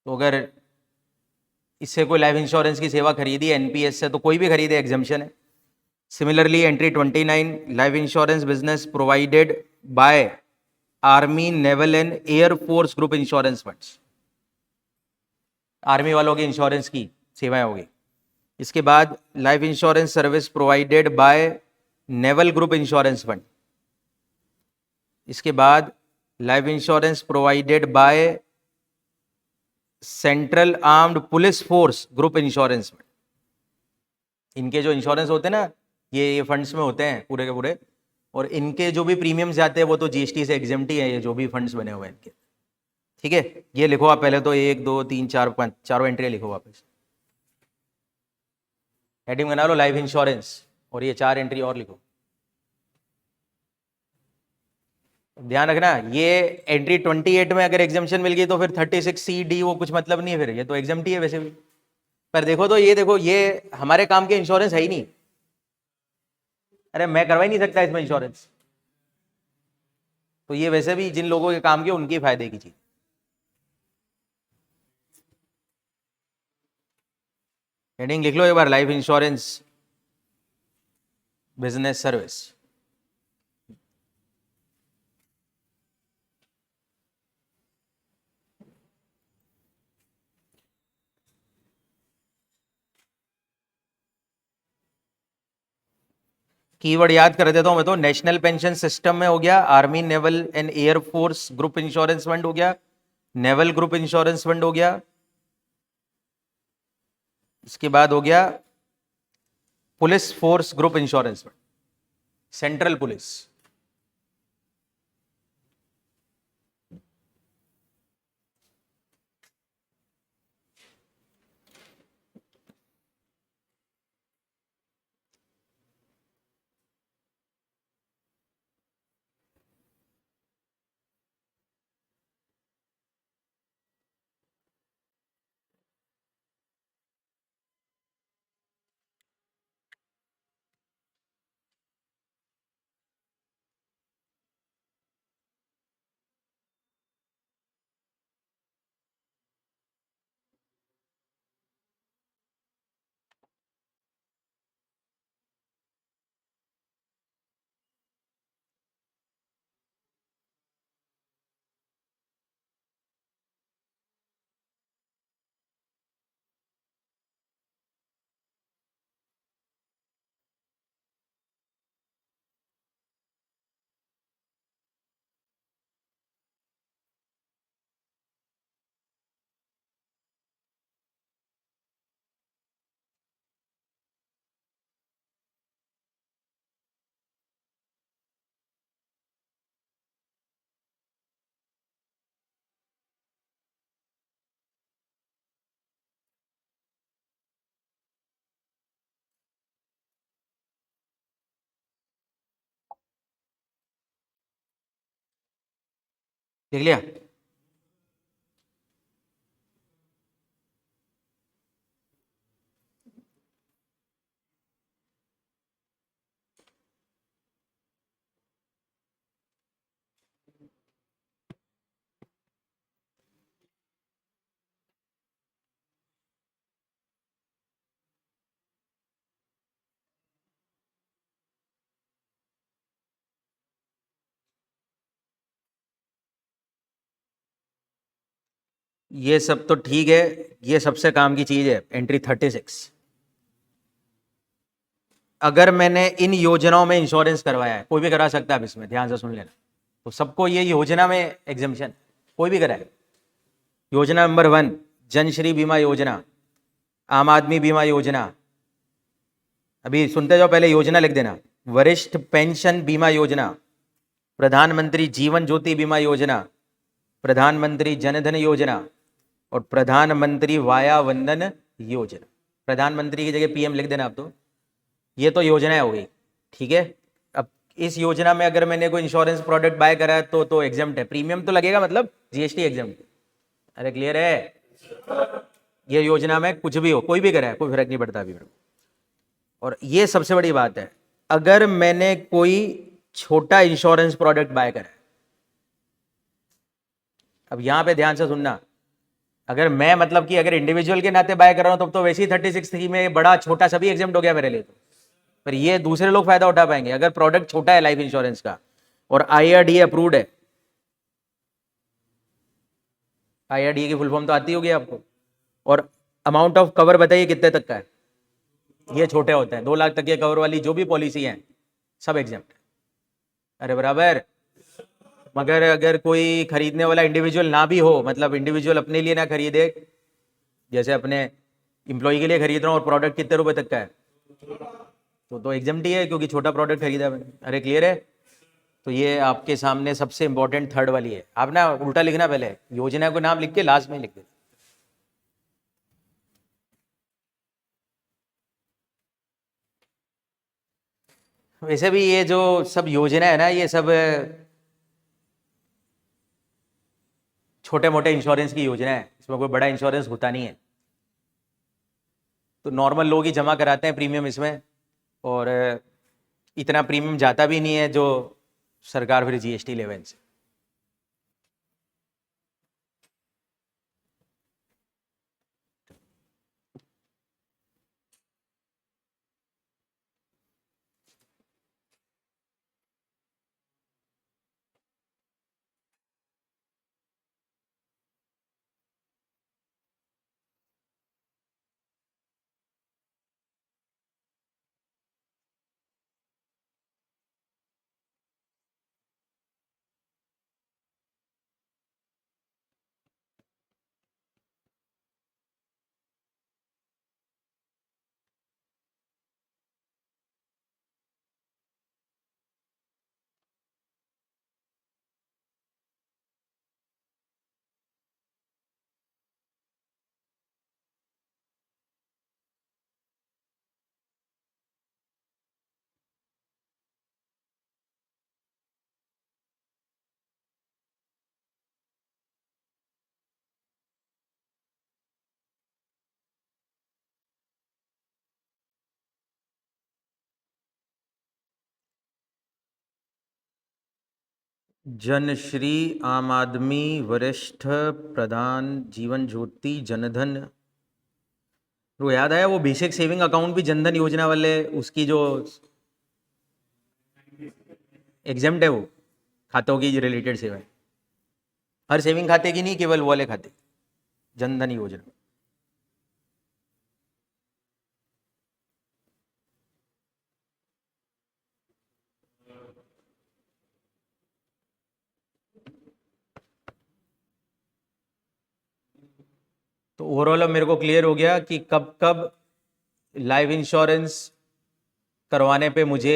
तो अगर इससे कोई लाइफ इंश्योरेंस की सेवा खरीदी एनपीएस से, तो कोई भी खरीदे एग्जाम्पशन है। Similarly entry 29, life insurance business provided bye army, naval and air force group insurance funds. Army वालों की इंश्योरेंस की सेवाएं होगी। इसके बाद life insurance service provided bye naval group insurance fund. इसके बाद life insurance provided by central armed police force group insurance fund. इनके जो इंश्योरेंस होते हैं ना, ये फंड्स में होते हैं पूरे के पूरे, और इनके जो भी प्रीमियम्स जाते हैं वो तो जीएसटी से एग्जेम्प्ट ही है, ये जो भी फंड्स बने हुए हैं इनके। ठीक है, ये लिखो आप पहले तो 1 2 3 4 5 चारों एंट्री लिखो वापस। हेडिंग बना लो लाइफ इंश्योरेंस, और ये 4 एंट्री और लिखो। ध्यान रखना, ये एंट्री 28 में अगर एग्जाम्पशन मिल गई तो फिर 36C D वो कुछ मतलब नहीं है, फिर ये तो एग्जाम्प्ट ही है वैसे भी। पर देखो तो ये देखो, ये हमारे काम के इंश्योरेंस है ही नहीं। अरे मैं करवा ही नहीं सकता इसमें इंश्योरेंस, तो ये वैसे भी जिन लोगों के काम के उनकी फायदे की चीज। हेडिंग लिख लो एक बार, life insurance business service. Keyword याद कर देता हूं मैं तो, नेशनल पेंशन सिस्टम में हो गया, army, naval and air force group insurance fund हो गया, नेवल ग्रुप इंश्योरेंस फंड हो गया। इसके बाद हो गया police force group insurance fund, central police. देख लिया? ये सब तो ठीक है, ये सबसे काम की चीज है। एंट्री 36, अगर मैंने इन योजनाओं में इंश्योरेंस करवाया है, कोई भी करा सकता है, अब इसमें ध्यान से सुन लेना, तो सबको ये योजना में एग्जेम्पशन, कोई भी कराए। योजना नंबर 1, जनश्री बीमा योजना, आम आदमी बीमा योजना, अभी सुनते जाओ, पहले योजना लिख देना। वरिष्ठ पेंशन बीमा योजना, प्रधानमंत्री जीवन ज्योति बीमा योजना, प्रधानमंत्री जनधन योजना और प्रधानमंत्री वाया वंदन योजना। प्रधानमंत्री की जगह पीएम लिख देना आप। तो ये तो योजनाएं हो गई, ठीक है। अब इस योजना में अगर मैंने कोई इंश्योरेंस प्रोडक्ट बाय करा है तो एग्जाम्प्ट है, प्रीमियम तो लगेगा, मतलब जीएसटी एग्जाम्प्ट। अरे क्लियर है? ये योजना में कुछ भी हो, कोई भी करा है, कोई फर्क नहीं पड़ता अभी मेरे को। और ये सबसे बड़ी बात है, अगर मैंने कोई छोटा इंश्योरेंस प्रोडक्ट बाय करा है, अब यहां पे ध्यान से सुनना, अगर मैं मतलब कि अगर इंडिविजुअल के नाते बाय कर रहा हूं तो वैसे ही 36 में बड़ा छोटा सभी एग्जाम्प्ट हो गया मेरे लिए। तो पर ये दूसरे लोग फायदा उठा पाएंगे अगर प्रोडक्ट छोटा है लाइफ इंश्योरेंस का और आईआरडीए अप्रूव्ड है। आईआरडीए की फुल फॉर्म तो आती होगी आपको। और अमाउंट ऑफ कवर बताइए कितने तक का है? ये छोटे होते हैं, 2 लाख तक के कवर वाली जो भी पॉलिसी है सब एग्जाम्प्ट है। अरे बराबर। मगर अगर कोई खरीदने वाला इंडिविजुअल ना भी हो, मतलब इंडिविजुअल अपने लिए ना खरीदे, जैसे अपने इंप्लॉय के लिए खरीद रहा हूँ और प्रोडक्ट कितने रुपए तक का है, तो एग्जाम्प्ट ही है, क्योंकि छोटा प्रोडक्ट खरीदा है मैंने। अरे क्लियर है? तो ये आपके सामने सबसे इंपॉर्टेंट थर्ड वाली है। आप ना उल्टा लिखना, पहले योजना को नाम लिख के लास्ट में लिख देना। वैसे भी ये जो सब योजना है ना, ये सब छोटे मोटे इंश्योरेंस की योजना है, इसमें कोई बड़ा इंश्योरेंस होता नहीं है। तो नॉर्मल लोग ही जमा कराते हैं प्रीमियम इसमें, और इतना प्रीमियम जाता भी नहीं है जो सरकार फिर जीएसटी लेवे इनसे। जनश्री, आम आदमी, वरिष्ठ, प्रधान, जीवन ज्योति, जनधन। वो याद आया, वो बेसिक सेविंग अकाउंट भी जनधन योजना वाले उसकी जो एग्जाम्प्ट है, वो खातों की रिलेटेड सेवाएं, हर सेविंग खाते की नहीं, केवल वो वाले खाते, जनधन योजना। तो ओवरऑल अब मेरे को क्लियर हो गया कि कब कब लाइफ इंश्योरेंस करवाने पे मुझे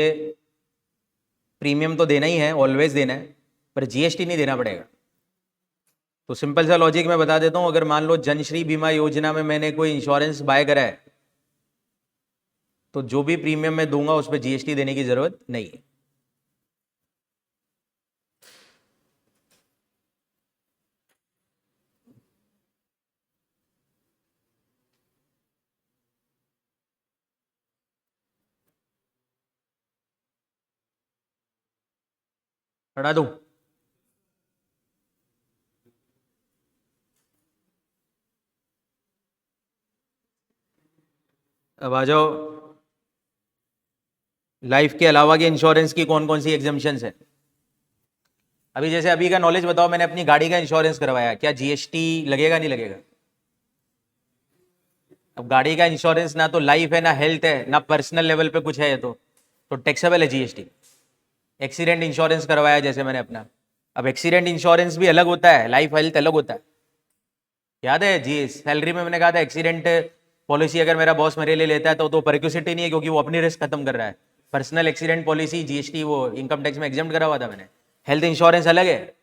प्रीमियम तो देना ही है, ऑलवेज देना है, पर जीएसटी नहीं देना पड़ेगा। तो सिंपल सा लॉजिक मैं बता देता हूं, अगर मान लो जनश्री बीमा योजना में मैंने कोई इंश्योरेंस बाय करा है, तो जो भी प्रीमियम मैं दूंगा उस पर जीएसटी देने की जरूरत नहीं है। पढ़ा दूं? अब आ जाओ, लाइफ के अलावा के इंश्योरेंस की कौन कौन सी एग्जाम्पशंस है। अभी जैसे अभी का नॉलेज बताओ, मैंने अपनी गाड़ी का इंश्योरेंस करवाया, क्या जीएसटी लगेगा नहीं लगेगा? अब गाड़ी का इंश्योरेंस ना तो लाइफ है, ना हेल्थ है, ना पर्सनल लेवल पे कुछ है, ये तो टैक्सेबल है जीएसटी। एक्सीडेंट इंश्योरेंस करवाया जैसे मैंने अपना, अब एक्सीडेंट इंश्योरेंस भी अलग होता है, लाइफ हेल्थ अलग होता है। याद है जी, सैलरी में मैंने कहा था एक्सीडेंट पॉलिसी अगर मेरा बॉस मेरे लिए लेता है तो परक्यूसिटी नहीं है, क्योंकि वो अपनी रिस्क खत्म कर रहा है। पर्सनल एक्सीडेंट पॉलिसी जीएसटी वो इनकम टैक्स में एग्जाम्प्ट करा हुआ था मैंने। हेल्थ इंश्योरेंस अलग है,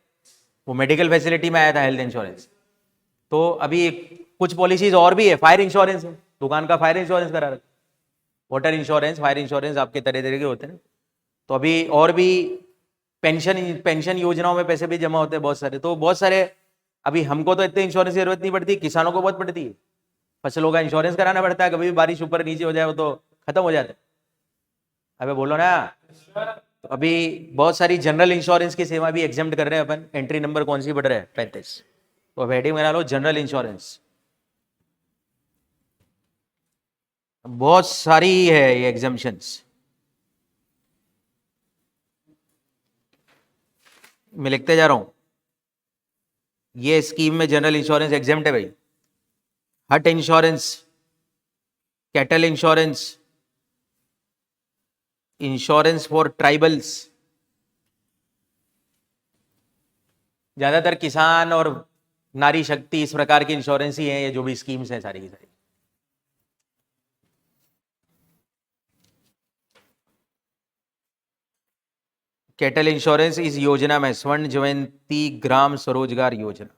वो मेडिकल फैसिलिटी में आया था हेल्थ इंश्योरेंस। तो अभी कुछ पॉलिसीज और भी है, फायर इंश्योरेंस है, दुकान का फायर इंश्योरेंस करा रखा, वाटर इंश्योरेंस, फायर इंश्योरेंस आपके तरह तरह के होते हैं। तो अभी और भी पेंशन पेंशन योजनाओं में पैसे भी जमा होते हैं बहुत सारे, तो बहुत सारे। अभी हमको तो इतने इंश्योरेंस की जरूरत नहीं पड़ती, किसानों को बहुत पड़ती है। फसलों का इंश्योरेंस कराना पड़ता है, कभी भी बारिश ऊपर नीचे हो जाए वो तो खत्म हो जाता है। अबे बोलो ना। तो अभी बहुत सारी जनरल इंश्योरेंस की सेवा भी एग्जाम्प्ट कर रहे हैं अपन। एंट्री नंबर कौन सी बढ़ रहा है? 35। तो अब हेडिंग बना लो जनरल इंश्योरेंस। बहुत सारी है ये एग्जाम्पशंस, मैं लिखते जा रहा हूं। ये स्कीम में जनरल इंश्योरेंस एग्जाम्प्ट है भाई। हट insurance, cattle insurance, insurance for tribals, ज्यादातर किसान और नारी शक्ति इस प्रकार की इंश्योरेंस ही है, ये जो भी स्कीम्स हैं सारी की सारी। कैटल इंश्योरेंस इस योजना में स्वर्ण जयंती ग्राम स्वरोजगार योजना।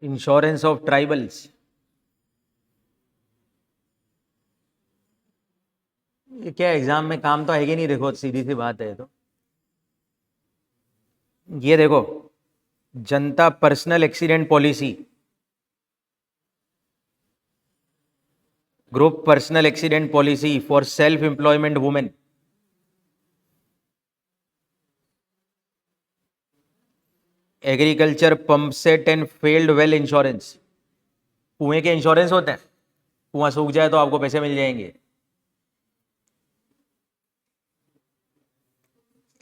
इंश्योरेंस ऑफ ट्राइबल्स, ये क्या एग्जाम में काम तो आएगी नहीं, देखो सीधी सी बात है। तो ये देखो, जनता personal accident policy, group personal accident policy for self employment women, agriculture pump set and failed well insurance, कुएं के इंश्योरेंस होते हैं, कुआं सूख जाए तो आपको पैसे मिल जाएंगे।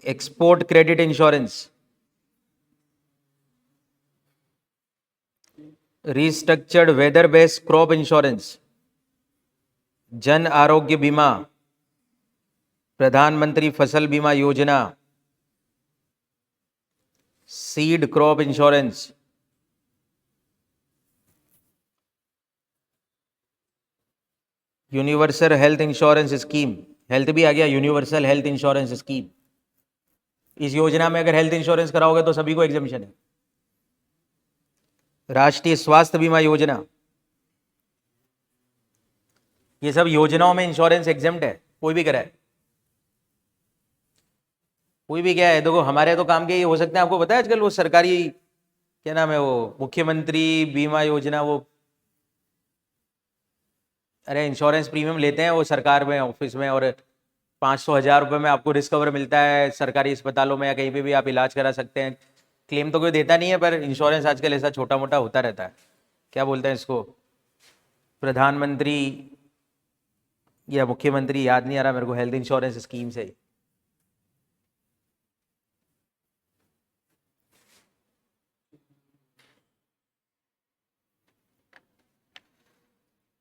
Export credit insurance, restructured weather based crop insurance, Jan Arogya Bima, Pradhanmantri Fasal Bima Yojana, seed crop insurance, universal health insurance scheme, health भी आ गया, यूनिवर्सल हेल्थ इंश्योरेंस स्कीम। इस योजना में अगर हेल्थ इंश्योरेंस कराओगे तो सभी को एग्जामिशन है। राष्ट्रीय स्वास्थ्य बीमा योजना, ये सब योजनाओं में इंश्योरेंस एग्जाम्प्ट है, कोई भी कराए। कोई भी क्या है, देखो हमारे तो काम के ये हो सकते हैं। आपको पता है आजकल वो सरकारी क्या नाम है, वो मुख्यमंत्री बीमा योजना, वो अरे इंश्योरेंस प्रीमियम लेते हैं वो सरकार में ऑफिस में, और 500-1000 रुपये में आपको डिस्कवर मिलता है सरकारी अस्पतालों में, या कहीं पे भी आप इलाज करा सकते हैं। क्लेम तो कोई देता नहीं है, पर इंश्योरेंस आजकल ऐसा छोटा मोटा होता रहता है। क्या बोलते हैं इसको, प्रधानमंत्री या मुख्यमंत्री, याद नहीं आ रहा मेरे को, हेल्थ इंश्योरेंस स्कीम से।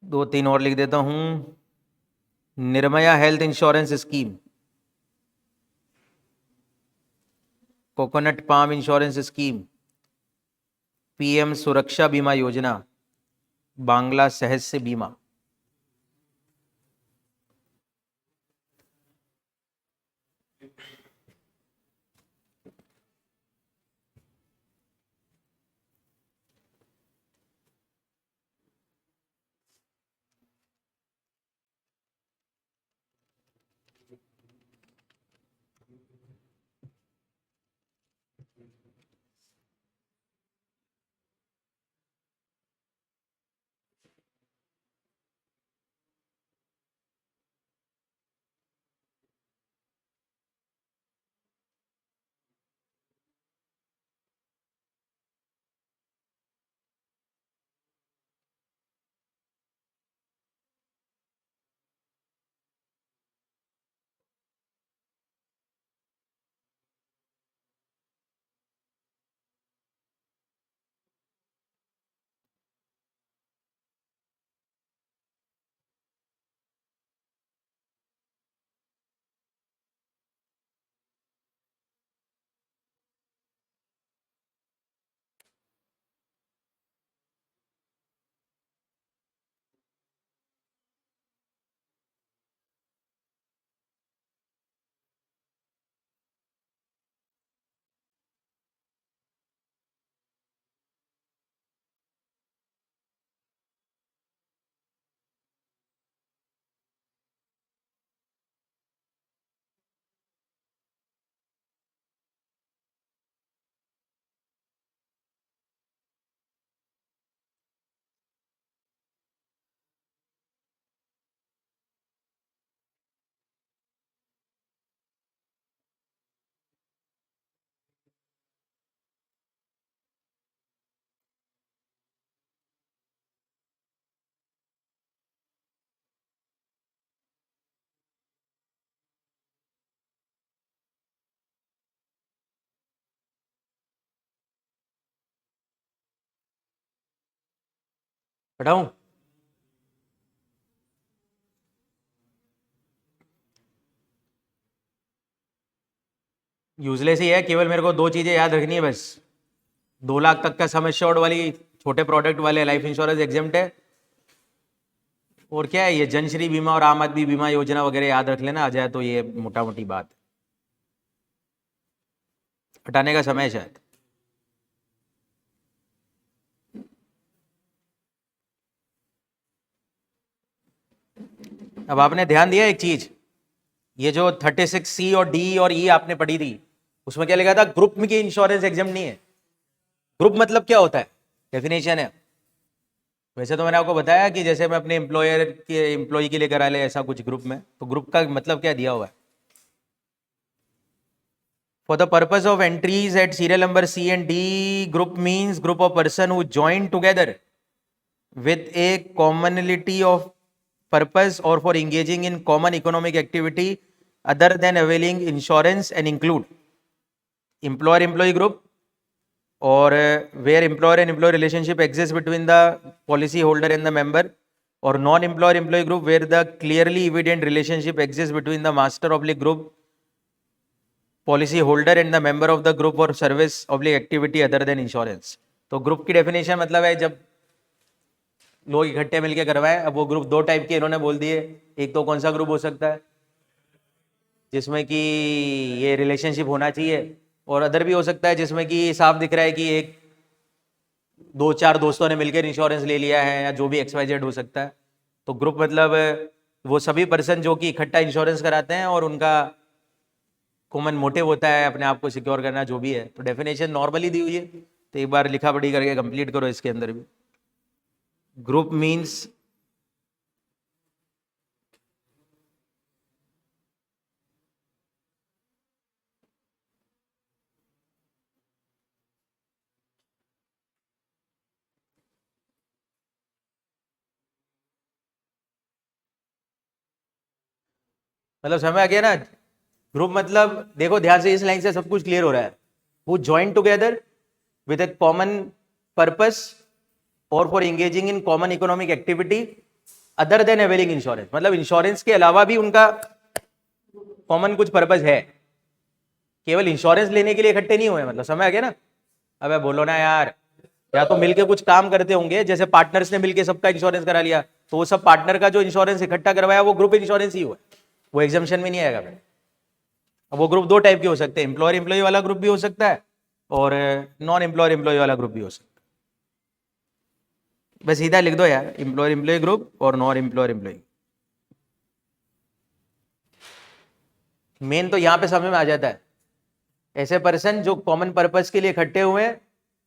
दो तीन और लिख देता हूं। Nirbhaya health insurance scheme, coconut palm insurance scheme, PM सुरक्षा बीमा योजना, बांग्ला सहस्य बीमा। पढ़ाऊं? यूजलेस ही है, केवल मेरे को दो चीजें याद रखनी है बस। 2 लाख तक का सम एश्योर्ड वाली छोटे प्रोडक्ट वाले लाइफ इंश्योरेंस एग्जेम्प्ट है, और क्या है ये जनश्री बीमा और आम आदमी बीमा योजना वगैरह याद रख लेना, आ जाए तो ये मोटा मोटी बात। हटाने का समय है शायद। अब आपने ध्यान दिया एक चीज, ये जो 36C और D और E आपने पढ़ी थी, उसमें क्या लिखा था? ग्रुप में की इंश्योरेंस एग्जाम नहीं है। ग्रुप मतलब क्या होता है, डेफिनेशन है। वैसे तो मैंने आपको बताया कि जैसे मैं अपने एम्प्लॉय के लिए करा ले ऐसा कुछ ग्रुप में, तो ग्रुप का मतलब क्या दिया हुआ है? For the purpose of entries at serial number C and D, group means group of person who join together with a commonality of purpose or for engaging in common economic activity other than availing insurance and include employer-employee group, or where employer and employee relationship exists between the policy holder and the member, or non-employer-employee group where the clearly evident relationship exists between the master oblique group policy holder and the member of the group or service oblique activity other than insurance। तो group की definition मतलब है जब लोग इकट्ठे मिलकर करवाएं। अब वो ग्रुप दो टाइप के इन्होंने बोल दिए। एक तो कौन सा ग्रुप हो सकता है? जिसमें कि ये रिलेशनशिप होना चाहिए, और अदर भी हो सकता है जिसमें कि साफ दिख रहा है कि एक 2-4 दोस्तों ने मिलकर इंश्योरेंस ले लिया है, या जो भी XYZ हो सकता है। तो ग्रुप मतलब वो सभी पर्सन जो कि इकट्ठा इंश्योरेंस कराते हैं और उनका कॉमन मोटिव होता है अपने आप को सिक्योर करना, जो भी है। तो डेफिनेशन नॉर्मली दी हुई है, तो एक बार लिखा पढ़ी करके कंप्लीट करो इसके अंदर भी। ग्रुप मीन्स मतलब समझ आ गया ना? ग्रुप मतलब देखो ध्यान से, इस लाइन से सब कुछ क्लियर हो रहा है। वो join together with a common purpose और for engaging in common economic activity other than availing insurance, मतलब इंश्योरेंस के अलावा भी उनका कॉमन कुछ पर्पज है, केवल इंश्योरेंस लेने के लिए इकट्ठे नहीं हुए, मतलब समझ आ गया ना। अबे बोलो ना यार, या तो मिलके कुछ काम करते होंगे, जैसे पार्टनर्स ने मिलके सबका इंश्योरेंस करा लिया, तो वो सब पार्टनर का जो इंश्योरेंस इकट्ठा करवाया वो ग्रुप इंश्योरेंस ही हुआ, वो एग्जाम्शन में नहीं आएगा फिर। अब वो ग्रुप दो टाइप के हो सकते हैं, एम्प्लॉयर एम्प्लॉय वाला ग्रुप भी हो सकता है और नॉन एम्प्लॉयर एम्प्लॉय वाला ग्रुप भी हो सकता है। बस सीधा लिख दो यार, एम्प्लॉयर एम्प्लॉय ग्रुप और नॉन एम्प्लॉयर एम्प्लॉय। मेन तो यहां पे समझ में आ जाता है, ऐसे पर्सन जो कॉमन पर्पस के लिए इकट्ठे हुए हैं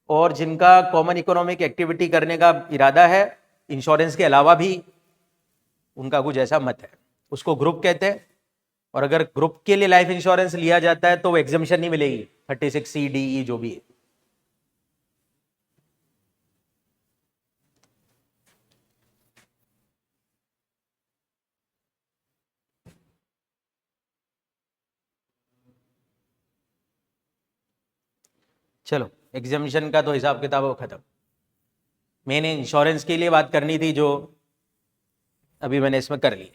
और जिनका कॉमन इकोनॉमिक एक्टिविटी करने का इरादा है इंश्योरेंस के अलावा भी, उनका कुछ ऐसा मत है, उसको ग्रुप कहते हैं। और अगर ग्रुप के लिए लाइफ इंश्योरेंस लिया जाता है तो वो एग्जाम्शन नहीं मिलेगी 36C, DE जो भी है। चलो एग्जाम्शन का तो हिसाब किताब वो खत्म, मैंने इंश्योरेंस के लिए बात करनी थी जो अभी मैंने इसमें कर ली।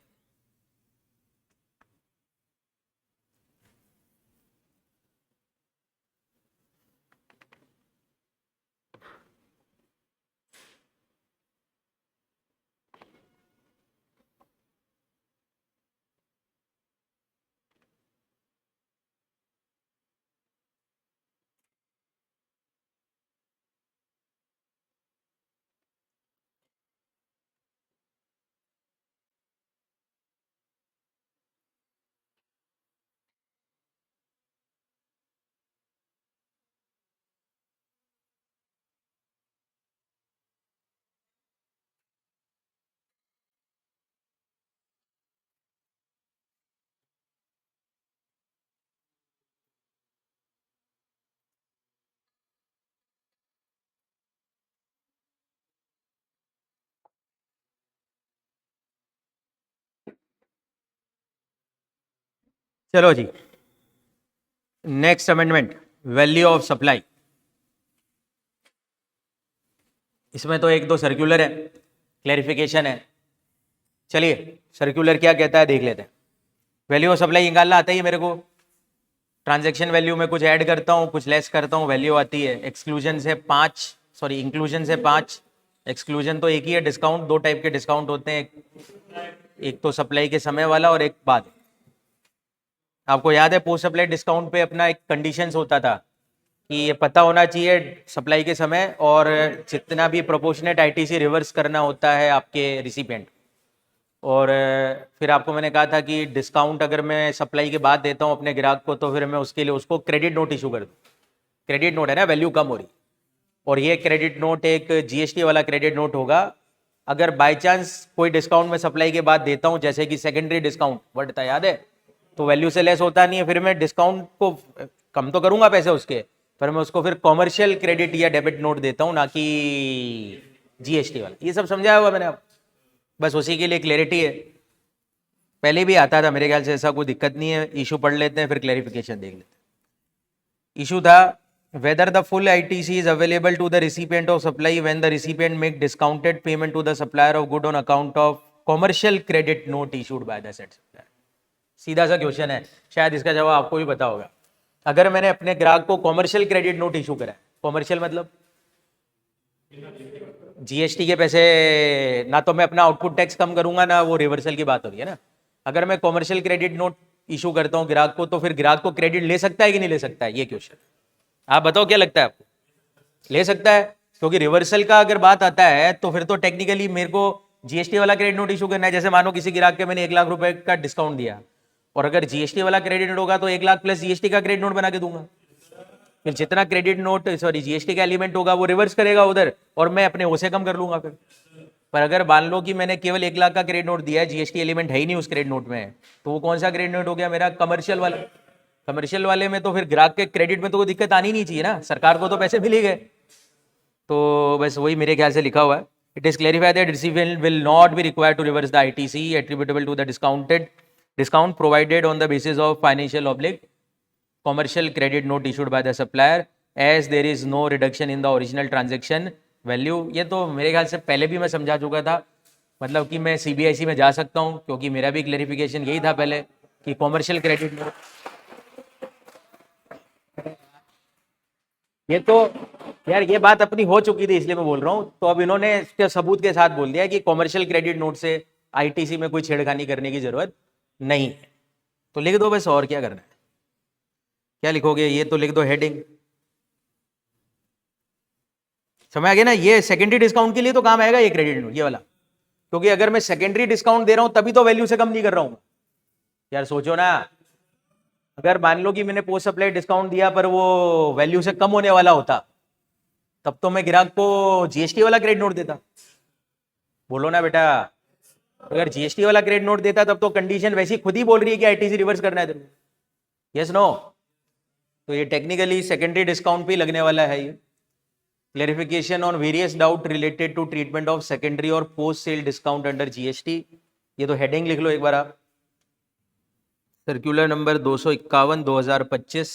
चलो जी, next amendment, value of supply. इसमें तो एक दो सर्कुलर है, क्लैरिफिकेशन है। चलिए सर्कुलर क्या कहता है देख लेते हैं। वैल्यू ऑफ सप्लाई निकालना आता ही है मेरे को, ट्रांजैक्शन वैल्यू में कुछ ऐड करता हूँ कुछ लेस करता हूँ, वैल्यू आती है। एक्सक्लूजन से 5, सॉरी इंक्लूजन से 5, एक्सक्लूजन तो एक ही है। डिस्काउंट दो टाइप के डिस्काउंट होते हैं, एक तो सप्लाई के समय वाला और एक बाद। आपको याद है पोस्ट सप्लाई डिस्काउंट पे अपना एक कंडीशंस होता था कि ये पता होना चाहिए सप्लाई के समय, और जितना भी प्रोपोर्शनेट आईटीसी रिवर्स करना होता है आपके रिसिपेंट। और फिर आपको मैंने कहा था कि डिस्काउंट अगर मैं सप्लाई के बाद देता हूँ अपने ग्राहक को तो फिर मैं उसके लिए उसको क्रेडिट नोट इशू कर दूँ। क्रेडिट नोट है ना, वैल्यू कम हो रही, और ये क्रेडिट नोट एक जीएसटी वाला क्रेडिट नोट होगा। अगर बाय चांस कोई डिस्काउंट में सप्लाई के बाद देता हूँ, जैसे कि सेकेंडरी डिस्काउंट वर्ड था याद है, तो वैल्यू से लेस होता नहीं है, फिर मैं डिस्काउंट को कम तो करूंगा पैसे उसके, पर मैं उसको फिर कॉमर्शियल क्रेडिट या डेबिट नोट देता हूँ, ना कि जीएसटी वाला। ये सब समझाया हुआ मैंने आप, बस उसी के लिए क्लैरिटी है। पहले भी आता था मेरे ख्याल से, ऐसा कोई दिक्कत नहीं है। इशू पढ़ लेते हैं फिर क्लैरिफिकेशन देख लेते हैं। इशू था whether the full ITC is available to the recipient of supply when the recipient make discounted payment to the supplier of good on account of commercial credit note issued by the said supplier। सीधा सा question है, शायद इसका जवाब आपको भी पता होगा। अगर मैंने अपने ग्राहक को कॉमर्शियल क्रेडिट नोट इशू करा है, कॉमर्शियल मतलब जीएसटी के पैसे, ना तो मैं अपना आउटपुट टैक्स कम करूंगा ना वो रिवर्सल की बात हो रही है ना। अगर मैं कॉमर्शियल क्रेडिट नोट इशू करता हूं ग्राहक को, तो फिर ग्राहक को क्रेडिट ले सकता है कि नहीं ले सकता है, ये क्वेश्चन। आप बताओ क्या लगता है आपको, ले सकता है? क्योंकि रिवर्सल का अगर बात आता है तो फिर तो टेक्निकली मेरे को जीएसटी वाला क्रेडिट नोट इशू करना है। जैसे मानो किसी ग्राहक के मैंने 1 लाख रुपए का डिस्काउंट दिया, और अगर जीएसटी वाला क्रेडिट नोट होगा तो 1 लाख प्लस जीएसटी का क्रेडिट नोट बना के दूंगा। फिर जितना क्रेडिट नोट सॉरी जीएसटी का एलिमेंट होगा वो रिवर्स करेगा उधर, और मैं अपने ओसे कम कर लूंगा फिर। पर अगर मान लो कि मैंने केवल 1 लाख का क्रेडिट नोट दिया है, जीएसटी एलिमेंट है ही नहीं उस क्रेडिट नोट में, तो वो कौन सा क्रेडिट नोट हो गया मेरा? कमर्शियल वाला। कमर्शियल वाले में तो फिर ग्राहक के क्रेडिट में तो कोई दिक्कत आनी नहीं चाहिए ना, सरकार को तो पैसे मिल ही गए। तो बस वही मेरे ख्याल से लिखा हुआ है। It is clarified that recipient will not be required to reverse the ITC attributable to the discount provided on the basis of financial oblique commercial credit note issued by the supplier as there is no reduction in the original transaction value। ये तो मेरे ख्याल से पहले भी मैं समझा चुका था, मतलब कि मैं सीबीएसई में जा सकता हूँ, क्योंकि मेरा भी क्लेरिफिकेशन यही था पहले कि कॉमर्शियल क्रेडिट नोट, ये तो यार ये बात अपनी हो चुकी थी इसलिए मैं बोल रहा हूँ, तो अब इन्होंने इसके सबूत के साथ बोल दिया कि कॉमर्शियल क्रेडिट नोट से आईटीसी में कोई छेड़खानी करने की जरूरत नहीं है। तो लिख दो बस, और क्या करना है, क्या लिखोगे, ये तो लिख दो हेडिंग। समझ आ गया ना, ये सेकेंडरी डिस्काउंट के लिए तो काम आएगा ये क्रेडिट नोट, ये वाला, क्योंकि अगर मैं सेकेंडरी डिस्काउंट दे रहा हूं तभी तो वैल्यू से कम नहीं कर रहा हूं। यार सोचो ना, अगर मान लो कि मैंने पोस्ट सप्लाई डिस्काउंट दिया पर वो वैल्यू से कम होने वाला होता, तब तो मैं ग्राहक को जीएसटी वाला क्रेडिट नोट देता। बोलो ना बेटा, अगर जीएसटी वाला क्रेडिट नोट देता तब तो कंडीशन वैसी खुद ही बोल रही है कि आईटीसी रिवर्स करना है तेरे को, यस नो। तो ये टेक्निकली सेकेंडरी डिस्काउंट पे लगने वाला है ये। Clarification on various doubt related to treatment of secondary और post sale discount under GST, ये तो हेडिंग लिख लो एक बार आप। Circular number 251/2025।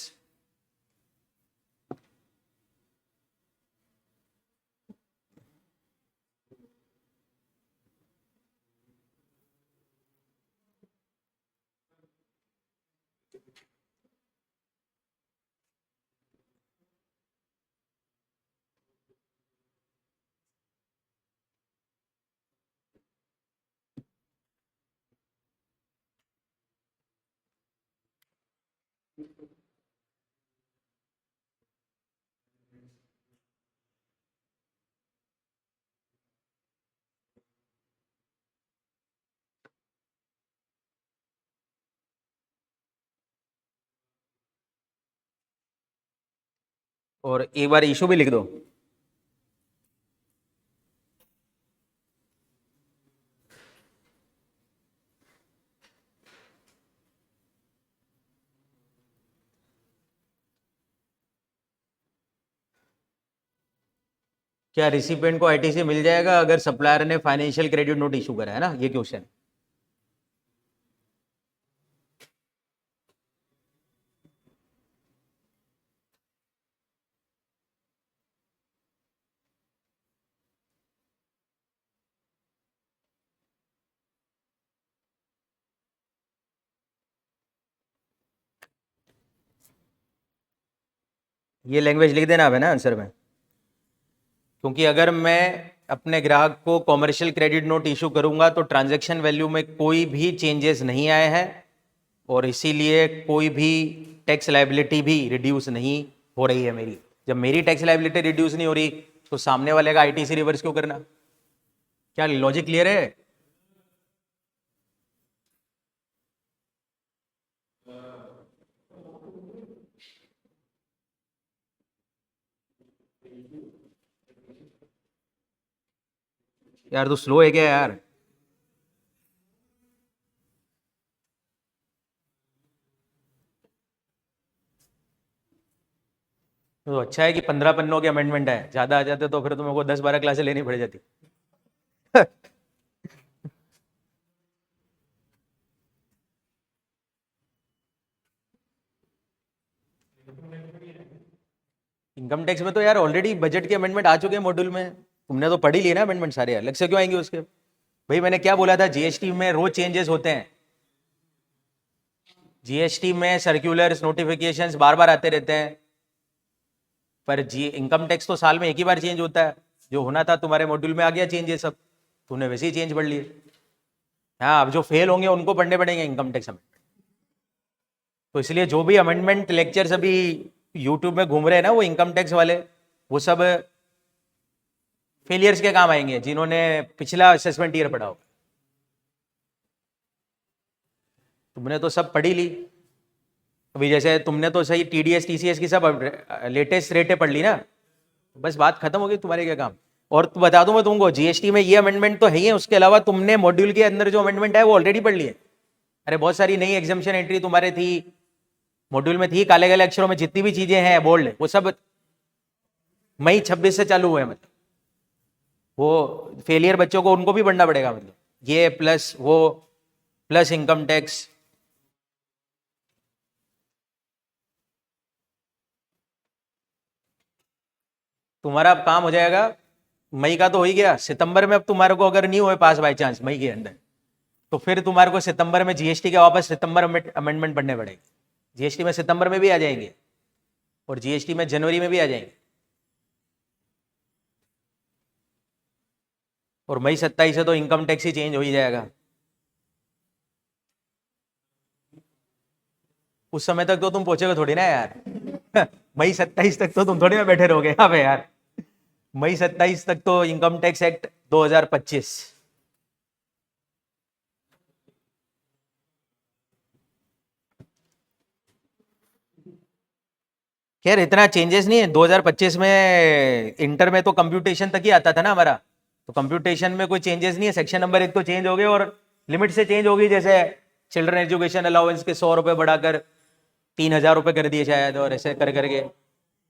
और एक बार इशू भी लिख दो। क्या रिसिपेंट को आईटीसी मिल जाएगा अगर सप्लायर ने फाइनेंशियल क्रेडिट नोट इशू करा है ना, ये क्वेश्चन। ये लैंग्वेज लिख देना है ना आंसर में, क्योंकि अगर मैं अपने ग्राहक को कॉमर्शियल क्रेडिट नोट इशू करूंगा तो ट्रांजैक्शन वैल्यू में कोई भी चेंजेस नहीं आए हैं, और इसीलिए कोई भी टैक्स लायबिलिटी भी रिड्यूस नहीं हो रही है मेरी। जब मेरी टैक्स लायबिलिटी रिड्यूस नहीं हो रही तो सामने वाले का आईटीसी रिवर्स क्यों करना। क्या लॉजिक क्लियर है? यार तो स्लो है क्या यार? तो अच्छा है कि 15 पन्नों के अमेंडमेंट है, ज्यादा आ जाते तो फिर तुमको 10-12 क्लासे लेनी पड़ जाती। इनकम टैक्स में तो यार ऑलरेडी बजट के अमेंडमेंट आ चुके हैं मॉड्यूल में, तुमने तो पढ़ ही लिए ना अमेंडमेंट सारे, अलग से क्यों आएंगे उसके। भाई मैंने क्या बोला था, जीएसटी में रोज चेंजेस होते हैं, जीएसटी में सर्कुलर्स नोटिफिकेशंस बार बार आते रहते हैं, पर जी इनकम टैक्स तो साल में एक ही बार चेंज होता है। जो होना था तुम्हारे मॉड्यूल में आ गया चेंज, ये सब तुमने वैसे ही चेंज पढ़ लिए। हाँ, अब जो फेल होंगे उनको पढ़ने पड़ेंगे इनकम टैक्स अमेंडमेंट। तो इसलिए जो भी अमेंडमेंट लेक्चर्स अभी यूट्यूब में घूम रहे हैं ना वो इनकम टैक्स वाले, वो सब फेलियर्स के काम आएंगे जिन्होंने पिछला असेसमेंट ईयर पढ़ा होगा। तुमने तो सब पढ़ी ली, अभी जैसे तुमने तो सही टीडीएस टीसीएस की सब लेटेस्ट रेटें पढ़ ली ना, बस बात खत्म हो गई, तुम्हारे क्या काम। और तो बता दूं मैं तुमको, जीएसटी में ये अमेंडमेंट तो है ही है, उसके अलावा तुमने मॉड्यूल के अंदर जो अमेंडमेंट है वो ऑलरेडी पढ़ लिए। अरे बहुत सारी नई एग्जामेशन एंट्री तुम्हारे थी, मॉड्यूल में थी, काले काले अक्षरों में जितनी भी चीजें हैं बोल्ड, वो सब मई 26 से चालू हुए। मतलब वो फेलियर बच्चों को उनको भी पढ़ना पड़ेगा, मतलब ये प्लस वो प्लस इनकम टैक्स। तुम्हारा काम हो जाएगा मई का तो हो ही गया, सितंबर में अब तुम्हारे को अगर नहीं हुए पास बाई चांस मई के अंदर, तो फिर तुम्हारे को सितंबर में जीएसटी के वापस सितंबर अमेंडमेंट पढ़ने पड़ेगी। जीएसटी में सितंबर में भी आ जाएंगे और जीएसटी में जनवरी में भी आ जाएंगे, और मई 27 से तो इनकम टैक्स ही चेंज हो ही जाएगा। उस समय तक तो तुम पहुंचेगा थोड़ी ना यार मई 27 तक तो तुम थोड़ी ना बैठे रहोगे यहाँ पे यार। मई 27 तक तो इनकम टैक्स एक्ट 2025। खैर इतना चेंजेस नहीं है 2025 में। इंटर में तो कंप्यूटेशन तक ही आता था ना हमारा, तो कंप्यूटेशन में कोई चेंजेस नहीं है। सेक्शन नंबर 1 तो चेंज हो गए और लिमिट से चेंज हो गई, जैसे चिल्ड्रन एजुकेशन अलाउंस के 100 रुपए बढ़ाकर 3000 रुपए कर दिए शायद, और ऐसे कर करके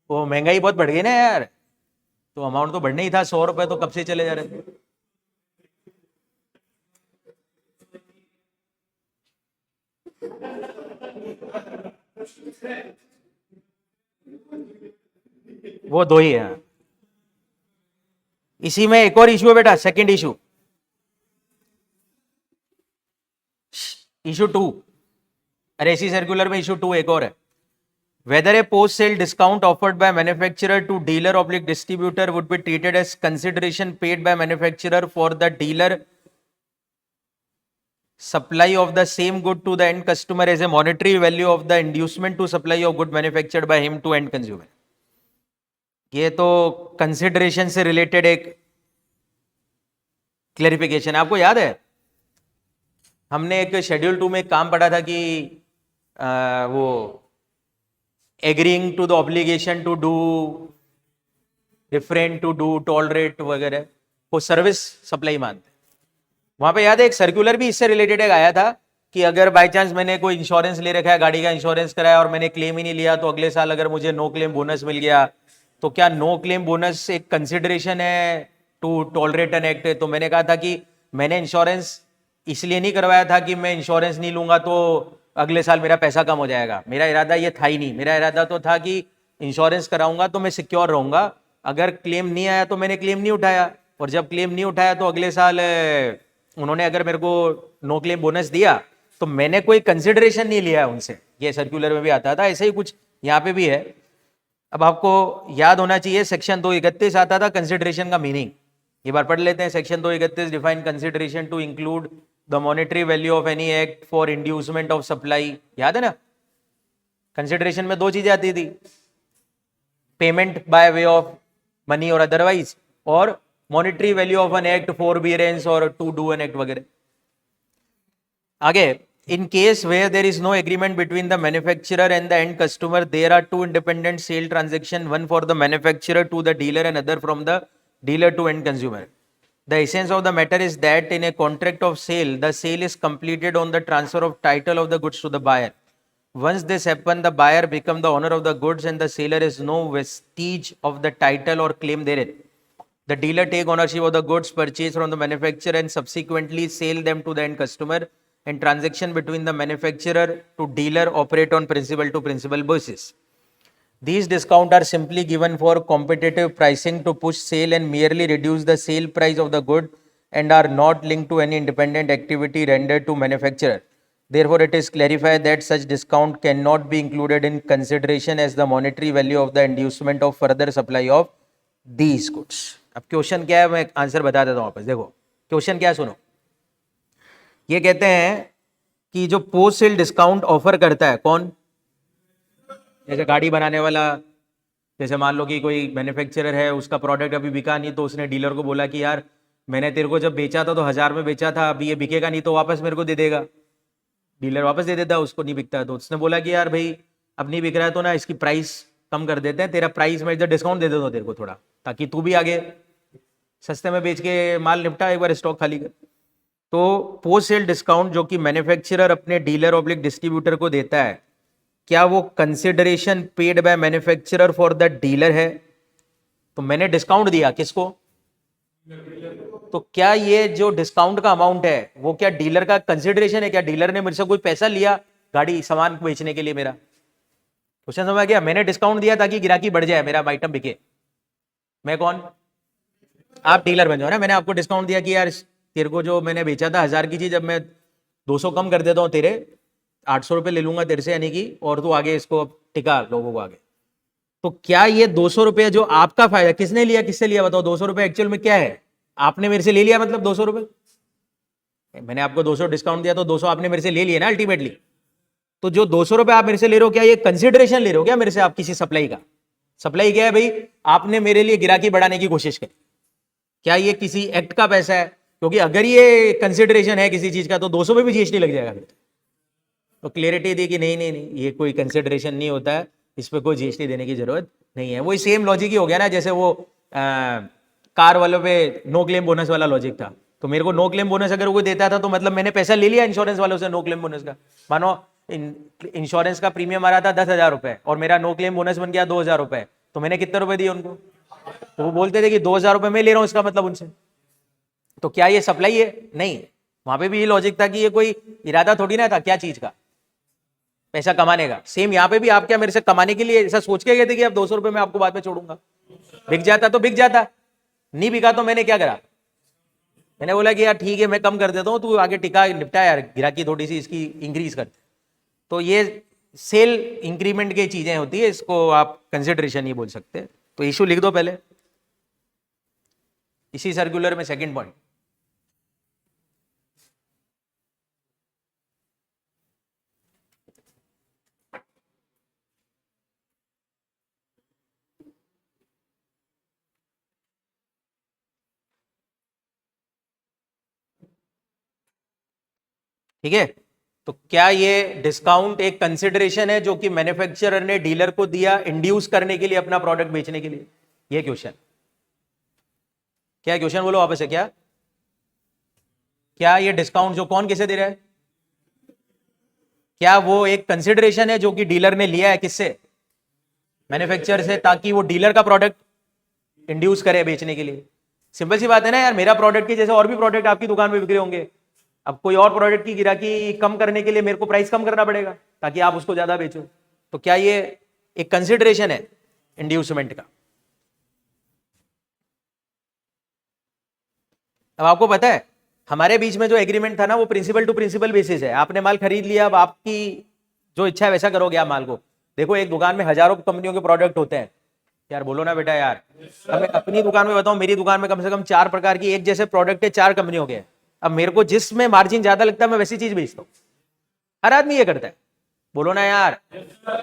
वो महंगाई बहुत बढ़ गई ना यार, तो अमाउंट तो बढ़ना ही था। 100 रुपए तो कब से चले जा रहे थे। वो दो ही है। इसी में एक और इशू है बेटा, सेकंड इशू, इशू 2। अरे इसी सर्कुलर में इशू 2 एक और है। Whether a post-sale discount offered by manufacturer to dealer/distributor would be treated as consideration paid by manufacturer for the dealer supply of the same good to the end customer as a monetary value of the inducement to supply of good manufactured by him to end consumer। ये तो consideration से related एक clarification. आपको याद है हमने एक schedule 2 में एक काम पढ़ा था कि वो agreeing to the obligation to do different to do tolerate वगैरह वो सर्विस सप्लाई मानते। वहां पे याद है एक सर्कुलर भी इससे रिलेटेड एक आया था कि अगर बाय चांस मैंने कोई इंश्योरेंस ले रखा है, गाड़ी का इंश्योरेंस कराया और मैंने क्लेम ही नहीं लिया, तो अगले साल अगर मुझे नो क्लेम बोनस मिल गया, तो क्या नो क्लेम बोनस एक कंसिडरेशन है टू टॉलरेट एन एक्ट? तो मैंने कहा था कि मैंने इंश्योरेंस इसलिए नहीं करवाया था कि मैं इंश्योरेंस नहीं लूंगा तो अगले साल मेरा पैसा कम हो जाएगा। मेरा इरादा ये था ही नहीं। मेरा इरादा तो था कि इंश्योरेंस कराऊंगा तो मैं सिक्योर रहूंगा। अगर क्लेम नहीं आया तो मैंने क्लेम नहीं उठाया, और जब क्लेम नहीं उठाया तो अगले साल उन्होंने अगर मेरे को नो क्लेम बोनस दिया तो मैंने कोई कंसिडरेशन नहीं लिया उनसे। ये सर्कुलर में भी आता था, ऐसे ही कुछ यहाँ पे भी है। अब आपको याद होना चाहिए सेक्शन 231 आता था कंसिडरेशन का मीनिंग। ये बार पढ़ लेते हैं। Section 231 define consideration to include the monetary value of any act for inducement of supply. याद है ना, कंसिडरेशन में 2 चीजें आती थी, payment by way of money और अदरवाइज, और monetary value of an act, forbearance और टू डू एन एक्ट वगैरह। आगे, in case where there is no agreement between the manufacturer and the end customer, there are 2 independent sale transaction, one for the manufacturer to the dealer and other from the dealer to end consumer. The essence of the matter is that in a contract of sale, the sale is completed on the transfer of title of the goods to the buyer. Once this happens, the buyer becomes the owner of the goods and the seller has no vestige of the title or claim therein. The dealer take ownership of the goods purchased from the manufacturer and subsequently sell them to the end customer, and transaction between the manufacturer to dealer operate on principal to principal basis. These discounts are simply given for competitive pricing to push sale and merely reduce the sale price of the good and are not linked to any independent activity rendered to manufacturer. Therefore, it is clarified that such discount cannot be included in consideration as the monetary value of the inducement of further supply of these goods. अब question क्या है, मैं answer बता देता हूं वापस। देखो question क्या, सुनो। ये कहते हैं कि जो पोस्ट सेल डिस्काउंट ऑफर करता है कौन, जैसे गाड़ी बनाने वाला, जैसे मान लो कि कोई मैन्युफैक्चरर है, उसका प्रोडक्ट अभी बिका नहीं, तो उसने डीलर को बोला कि यार मैंने तेरे को जब बेचा था तो 1000 में बेचा था, अभी ये बिकेगा नहीं तो वापस मेरे को दे देगा। डीलर वापस दे देता है, उसको नहीं बिकता है तो उसने बोला कि यार भाई अब नहीं बिक रहा है तो ना इसकी प्राइस कम कर देते हैं, तेरा प्राइस में डिस्काउंट दे देता हूँ तेरे को थोड़ा, ताकि तू भी आगे सस्ते में बेच के माल निपटा, एक बार स्टॉक खाली कर। तो पोस्ट सेल डिस्काउंट जो कि मैन्युफैक्चरर अपने डीलर ऑब्लिक डिस्ट्रीब्यूटर को देता है, क्या वो consideration paid by manufacturer for the dealer है? तो मैंने डिस्काउंट दिया किसको? तो क्या ये जो डिस्काउंट का अमाउंट है वो क्या डीलर का कंसिडरेशन है? क्या डीलर ने मुझसे कोई पैसा लिया गाड़ी सामान बेचने के लिए? मेरा क्वेश्चन समझ गया? मैंने डिस्काउंट दिया ताकि गिराकी बढ़ जाए, मेरा आइटम बिके। मैं कौन? आप डीलर बन जाओ ना, मैंने आपको डिस्काउंट दिया कि यार तेरे को जो मैंने बेचा था 1000 की चीज, अब मैं 200 कम कर देता हूँ, तेरे 800 रुपये ले लूंगा तेरे से, यानी कि, और तू आगे इसको टिका लोगों को आगे। तो क्या ये 200 रुपये जो आपका फायदा, किसने लिया किससे लिया बताओ? 200 रुपये एक्चुअल में क्या है? आपने मेरे से ले लिया, मतलब 200 रुपये मैंने आपको 200 डिस्काउंट दिया, तो 200 आपने मेरे से ले लिया ना अल्टीमेटली। तो जो 200 रुपये आप मेरे से ले रहे हो, क्या ये कंसिडरेशन ले रहे हो क्या मेरे से आप किसी सप्लाई का? सप्लाई क्या है भाई? आपने मेरे लिए गिराकी बढ़ाने की कोशिश की। क्या ये किसी एक्ट का पैसा है? क्योंकि अगर ये कंसिडरेशन है किसी चीज का, तो 200 पे भी जीएसटी लग जाएगा। तो क्लियरिटी दी कि नहीं नहीं नहीं, ये कोई कंसिडरेशन नहीं होता है, इस पर कोई जीएसटी देने की जरूरत नहीं है। वही सेम लॉजिक ही हो गया ना, जैसे वो कार वालों पे नो क्लेम बोनस वाला लॉजिक था। तो मेरे को नो क्लेम बोनस अगर कोई देता था, तो मतलब मैंने पैसा ले लिया इंश्योरेंस वालों से नो क्लेम बोनस का। मानो इंश्योरेंस का प्रीमियम आ रहा था 10,000 रुपए, और मेरा नो क्लेम बोनस बन गया 2,000 रुपए, तो मैंने कितने रुपए दिए उनको? तो वो बोलते थे कि 2,000 रुपए मैं ले रहा हूं, इसका मतलब उनसे। तो क्या ये सप्लाई है? नहीं। वहां पे भी ये लॉजिक था कि ये कोई इरादा थोड़ी ना था क्या चीज का, पैसा कमाने का। सेम यहाँ पे भी आप क्या मेरे से कमाने के लिए ऐसा सोच के गए थे कि अब 200 रुपए मैं आपको बाद में छोड़ूंगा? बिक जाता तो बिक जाता, नहीं बिका तो मैंने क्या करा? मैंने बोला कि यार ठीक है, मैं कम कर देता हूँ, तू आगे टिका निपटा यार, गिराकी थोड़ी सी इसकी इंक्रीज कर। तो ये सेल इंक्रीमेंट की चीजें होती है, इसको आप कंसिडरेशन ही बोल सकते हैं। तो इशू लिख दो पहले इसी सर्कुलर में, सेकंड पॉइंट। ठीक है, तो क्या ये डिस्काउंट एक कंसिडरेशन है जो कि मैन्युफैक्चरर ने डीलर को दिया इंड्यूस करने के लिए अपना प्रोडक्ट बेचने के लिए? ये क्वेश्चन क्या है? क्वेश्चन बोलो वापस है क्या? क्या ये डिस्काउंट जो कौन किसे दे रहा है, क्या वो एक कंसिडरेशन है जो कि डीलर ने लिया है किससे? मैन्युफैक्चरर से, ताकि वो डीलर का प्रोडक्ट इंड्यूस करे बेचने के लिए? सिंपल सी बात है ना यार, मेरा प्रोडक्ट के जैसे और भी प्रोडक्ट आपकी दुकान में बिक रहे होंगे। अब कोई और प्रोडक्ट की गिराकी कम करने के लिए मेरे को प्राइस कम करना पड़ेगा, ताकि आप उसको ज्यादा बेचो। तो क्या ये एक कंसिडरेशन है इंड्यूसमेंट का? अब आपको पता है हमारे बीच में जो एग्रीमेंट था ना, वो प्रिंसिपल टू प्रिंसिपल बेसिस है। आपने माल खरीद लिया, अब आपकी जो इच्छा है वैसा करोगे आप माल को। देखो एक दुकान में हजारों कंपनियों के प्रोडक्ट होते हैं। यार बोलो ना बेटा यार। अब मैं अपनी दुकान में बताऊं, मेरी दुकान में कम से कम 4 प्रकार की एक जैसे प्रोडक्ट है, 4 कंपनियों के। अब मेरे को जिसमें मार्जिन ज्यादा लगता है मैं वैसी चीज बेचता हूँ। हर आदमी ये करता है। बोलो ना यार।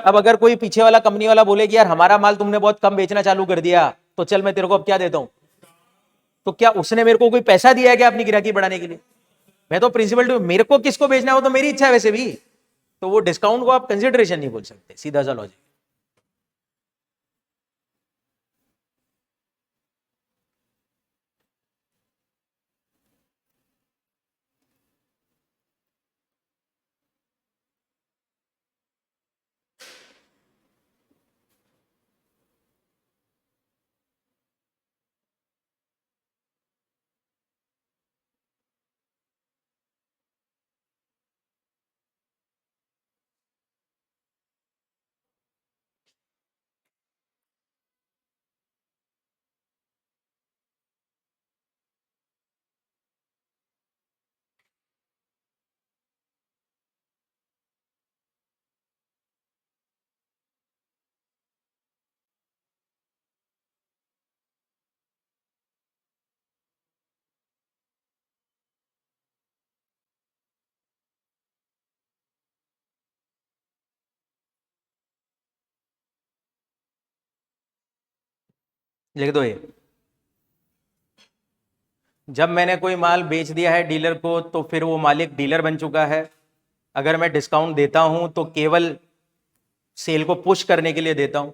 अब अगर कोई पीछे वाला कंपनी वाला बोले कि यार हमारा माल तुमने बहुत कम बेचना चालू कर दिया, तो चल मैं तेरे को अब क्या देता हूं, तो क्या उसने मेरे को कोई पैसा दिया है क्या अपनी गिराकी बढ़ाने के लिए? मैं तो प्रिंसिपल टू, मेरे को किसको बेचना हो तो मेरी इच्छा है वैसे भी। तो वो डिस्काउंट को आप कंसिडरेशन नहीं बोल सकते, सीधा सा लॉजिक। लिख दो ये। जब मैंने कोई माल बेच दिया है डीलर को, तो फिर वो मालिक डीलर बन चुका है। अगर मैं डिस्काउंट देता हूं तो केवल सेल को पुश करने के लिए देता हूं।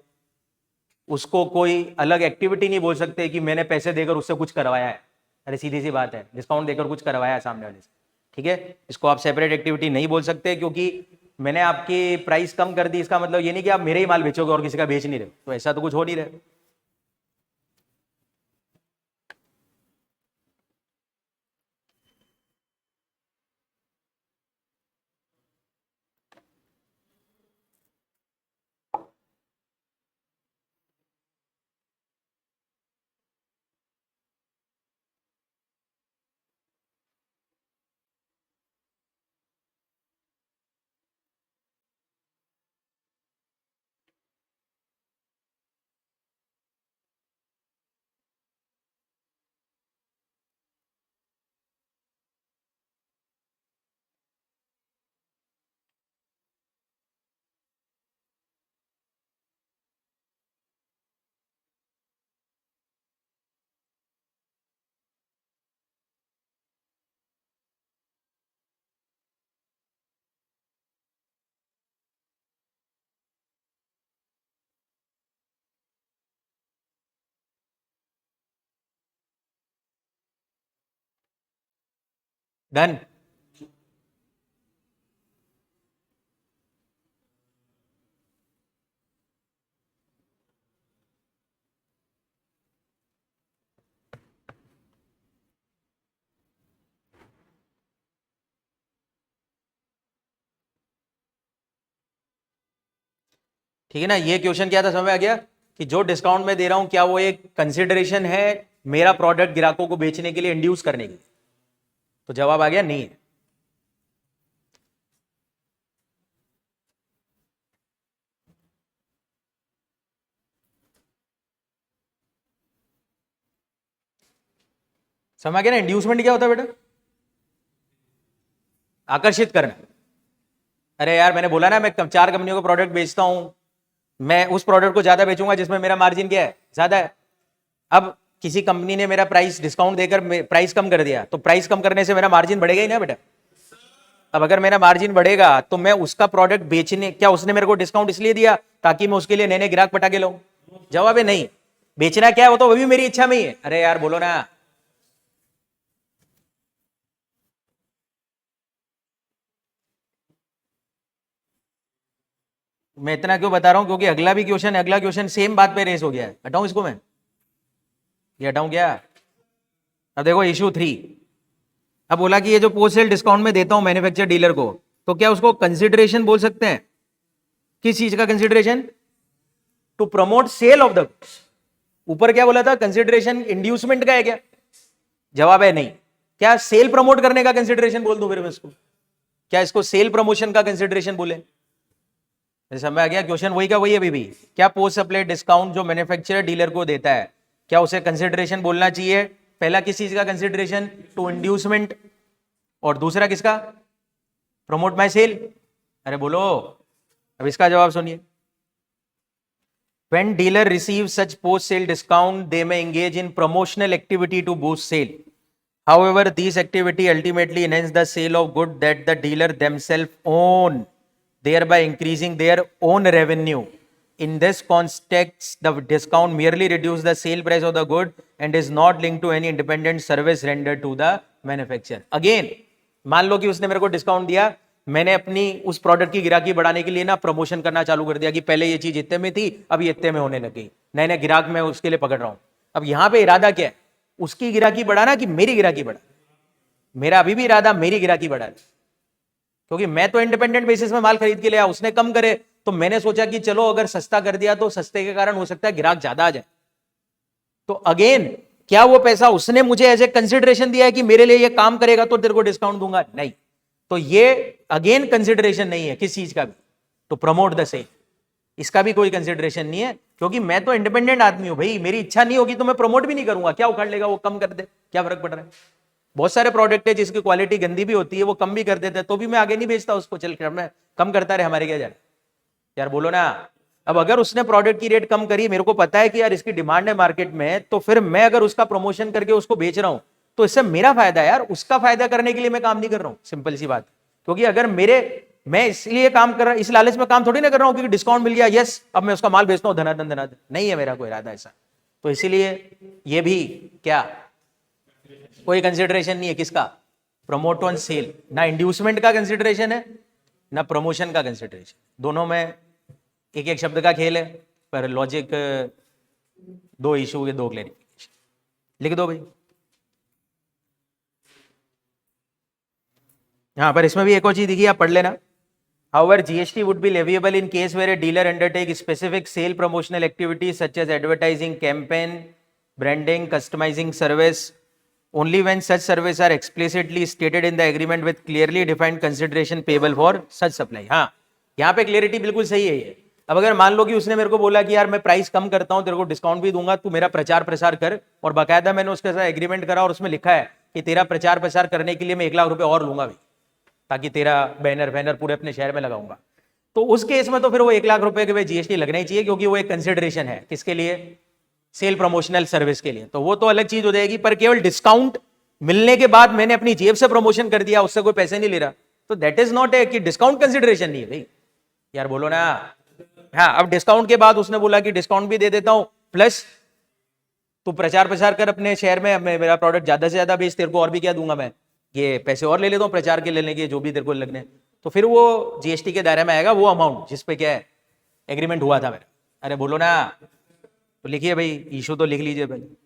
उसको कोई अलग एक्टिविटी नहीं बोल सकते कि मैंने पैसे देकर उससे कुछ करवाया है। अरे सीधी सी बात है, डिस्काउंट देकर कुछ करवाया है सामने वाले से। ठीक है, इसको आप सेपरेट एक्टिविटी नहीं बोल सकते, क्योंकि मैंने आपकी प्राइस कम कर दी, इसका मतलब ये नहीं कि आप मेरे ही माल बेचोगे और किसी का बेच नहीं रहे। तो ऐसा तो कुछ हो नहीं रहा। डन। ठीक है ना, ये क्वेश्चन क्या था, समझ में आ गया कि जो डिस्काउंट में दे रहा हूं क्या वो एक कंसिडरेशन है मेरा प्रोडक्ट ग्राहकों को बेचने के लिए, इंड्यूस करने के लिए? तो जवाब आ गया नहीं है। समझ गया ना, इंड्यूसमेंट क्या होता है बेटा? आकर्षित करना। अरे यार मैंने बोला ना, मैं 4 कंपनियों को प्रोडक्ट बेचता हूं, मैं उस प्रोडक्ट को ज्यादा बेचूंगा जिसमें मेरा मार्जिन क्या है, ज्यादा है। अब किसी कंपनी ने मेरा प्राइस डिस्काउंट देकर प्राइस कम कर दिया, तो प्राइस कम करने से मेरा मार्जिन बढ़ेगा ही ना बेटा। अब अगर मेरा मार्जिन बढ़ेगा तो मैं उसका प्रोडक्ट बेचने, क्या उसने मेरे को डिस्काउंट इसलिए दिया ताकि मैं उसके लिए नए नए ग्राहक पटा के लाऊं? जवाब है नहीं। बेचना क्या है वो तो वो भी मेरी इच्छा में ही है। अरे यार बोलो ना। मैं इतना क्यों बता रहा हूं, क्योंकि अगला क्वेश्चन सेम बात पे रेस हो गया है। हटाऊं इसको मैं, ये हटाऊं क्या? अब देखो इशू 3। अब बोला कि ये जो पोस्ट सेल डिस्काउंट में देता हूं मैन्युफैक्चर डीलर को, तो क्या उसको कंसिडरेशन बोल सकते हैं? किस चीज का consideration? To promote sale of the goods. ऊपर क्या बोला था, कंसिडरेशन इंड्यूसमेंट का है क्या? जवाब है नहीं। क्या सेल प्रमोट करने का कंसिडरेशन बोल दूं फिर मैं इसको? क्या इसको सेल प्रमोशन का कंसिडरेशन बोले? समझ आ गया? क्वेश्चन वही का वही है भी। क्या पोस्ट सप्लाई डिस्काउंट जो मैन्युफैक्चरर डीलर को देता है, क्या उसे कंसिडरेशन बोलना चाहिए? पहला किस चीज का कंसिडरेशन? To inducement. और दूसरा किसका? Promote my sale. अरे बोलो, अब इसका जवाब सुनिए। When dealer receives such post sale discount, they may engage in promotional activity to boost sale. However, these activity ultimately enhance the sale of good that the dealer themselves own, thereby increasing their own revenue. In this context, the discount merely reduces the sale price of the good and is not linked to any independent service rendered to the manufacturer. Again, मान लो कि उसने मेरे को discount दिया, मैंने अपनी उस product की गिराकी बढ़ाने के लिए ना प्रमोशन करना चालू कर दिया कि पहले ये चीज इतने में थी, अब ये इतने में होने लगी, नए नए गिराक मैं उसके लिए पकड़ रहा हूं। अब यहां पे इरादा क्या है? उसकी गिराकी बढ़ाना कि मेरी गिराकी बढ़ा? मेरा अभी भी इरादा मेरी गिराकी बढ़ा, क्योंकि मैं तो इंडिपेंडेंट बेसिस में माल खरीद के लिया, उसने कम करे तो मैंने सोचा कि चलो अगर सस्ता कर दिया तो सस्ते के कारण हो सकता है ग्राहक ज्यादा आ जाए। तो अगेन, क्या वो पैसा उसने मुझे एज ए कंसिडरेशन दिया है कि मेरे लिए ये काम करेगा तो तेरे को डिस्काउंट दूंगा? नहीं। तो ये अगेन कंसिडरेशन नहीं है किस चीज का भी, टू प्रमोट द सेल। इसका भी कोई कंसिडरेशन नहीं है, क्योंकि मैं तो इंडिपेंडेंट आदमी हूं भाई, मेरी इच्छा नहीं होगी तो मैं प्रमोट भी नहीं करूंगा। क्या उखाड़ लेगा वो, कम कर दे, क्या फर्क पड़ रहा है? बहुत सारे प्रोडक्ट है जिसकी क्वालिटी गंदी भी होती है, वो कम भी कर देते हैं तो भी मैं आगे नहीं बेचता उसको, चल मैं कम करता रहे, हमारे क्या जाए यार, बोलो ना। अब अगर उसने प्रोडक्ट की रेट कम करी, मेरे को पता है कि यार इसकी डिमांड है मार्केट में, तो फिर मैं अगर उसका प्रमोशन करके उसको बेच रहा हूं तो इससे मेरा फायदा है यार, उसका फायदा करने के लिए मैं काम नहीं कर रहा हूं, सिंपल सी बात। क्योंकि अगर मैं इसलिए काम कर रहा, इस लालच में काम थोड़ी ना कर रहा हूं क्योंकि डिस्काउंट मिल गया, यस अब मैं उसका माल बेचता हूं धनाधन धनाधन, नहीं है मेरा कोई इरादा ऐसा। तो इसीलिए ये भी क्या, कोई कंसिडरेशन नहीं है किसका? Promote on sale. ना इंड्यूसमेंट का कंसिडरेशन है ना प्रमोशन का कंसिडरेशन, दोनों में एक एक शब्द का खेल है, पर लॉजिक दो इशू के दो क्लैरिफिकेशन। लिख दो भाई। हाँ, पर इसमें भी एक और चीज दिखी, आप पढ़ लेना। However, GST would be leviable in case where a dealer undertakes specific sale promotional activities such as advertising, campaign, branding, customizing service, only when such services are explicitly stated in the agreement with clearly defined consideration payable for such supply. हाँ, यहाँ पे clarity बिल्कुल सही है ये। अब अगर मान लो कि उसने मेरे को बोला कि यार मैं प्राइस कम करता हूँ, तेरे को डिस्काउंट भी दूंगा, तू मेरा प्रचार प्रसार कर, और बाकायदा मैंने उसके साथ एग्रीमेंट करा और उसमें लिखा है कि तेरा प्रचार प्रसार करने के लिए मैं 1 लाख रुपए और लूंगा भाई, ताकि तेरा बैनर पूरे अपने शहर में लगाऊंगा। तो उस केस में तो फिर वो 1 लाख रुपए के जीएसटी लगना ही चाहिए, क्योंकि वो एक कंसिडरेशन है किसके लिए? सेल प्रमोशनल सर्विस के लिए। तो वो तो अलग चीज हो जाएगी, पर केवल डिस्काउंट मिलने के बाद मैंने अपनी जेब से प्रमोशन कर दिया, उससे कोई पैसे नहीं ले रहा, तो दैट इज नॉट ए कि डिस्काउंट कंसिडरेशन नहीं है भाई, यार बोलो ना। हाँ, अब डिस्काउंट के बाद उसने बोला कि डिस्काउंट भी दे देता हूं, प्लस तू प्रचार प्रसार कर अपने शहर में, मेरा प्रोडक्ट ज्यादा से ज्यादा बेच, तेरे को और भी क्या दूंगा मैं, ये पैसे और ले लेता हूँ प्रचार के लेने के जो भी तेरे को लगने, तो फिर वो जीएसटी के दायरे में आएगा वो अमाउंट जिस पे क्या है एग्रीमेंट हुआ था मेरा। अरे बोलो ना, तो लिखिए भाई, इशू तो लिख लीजिए पहले।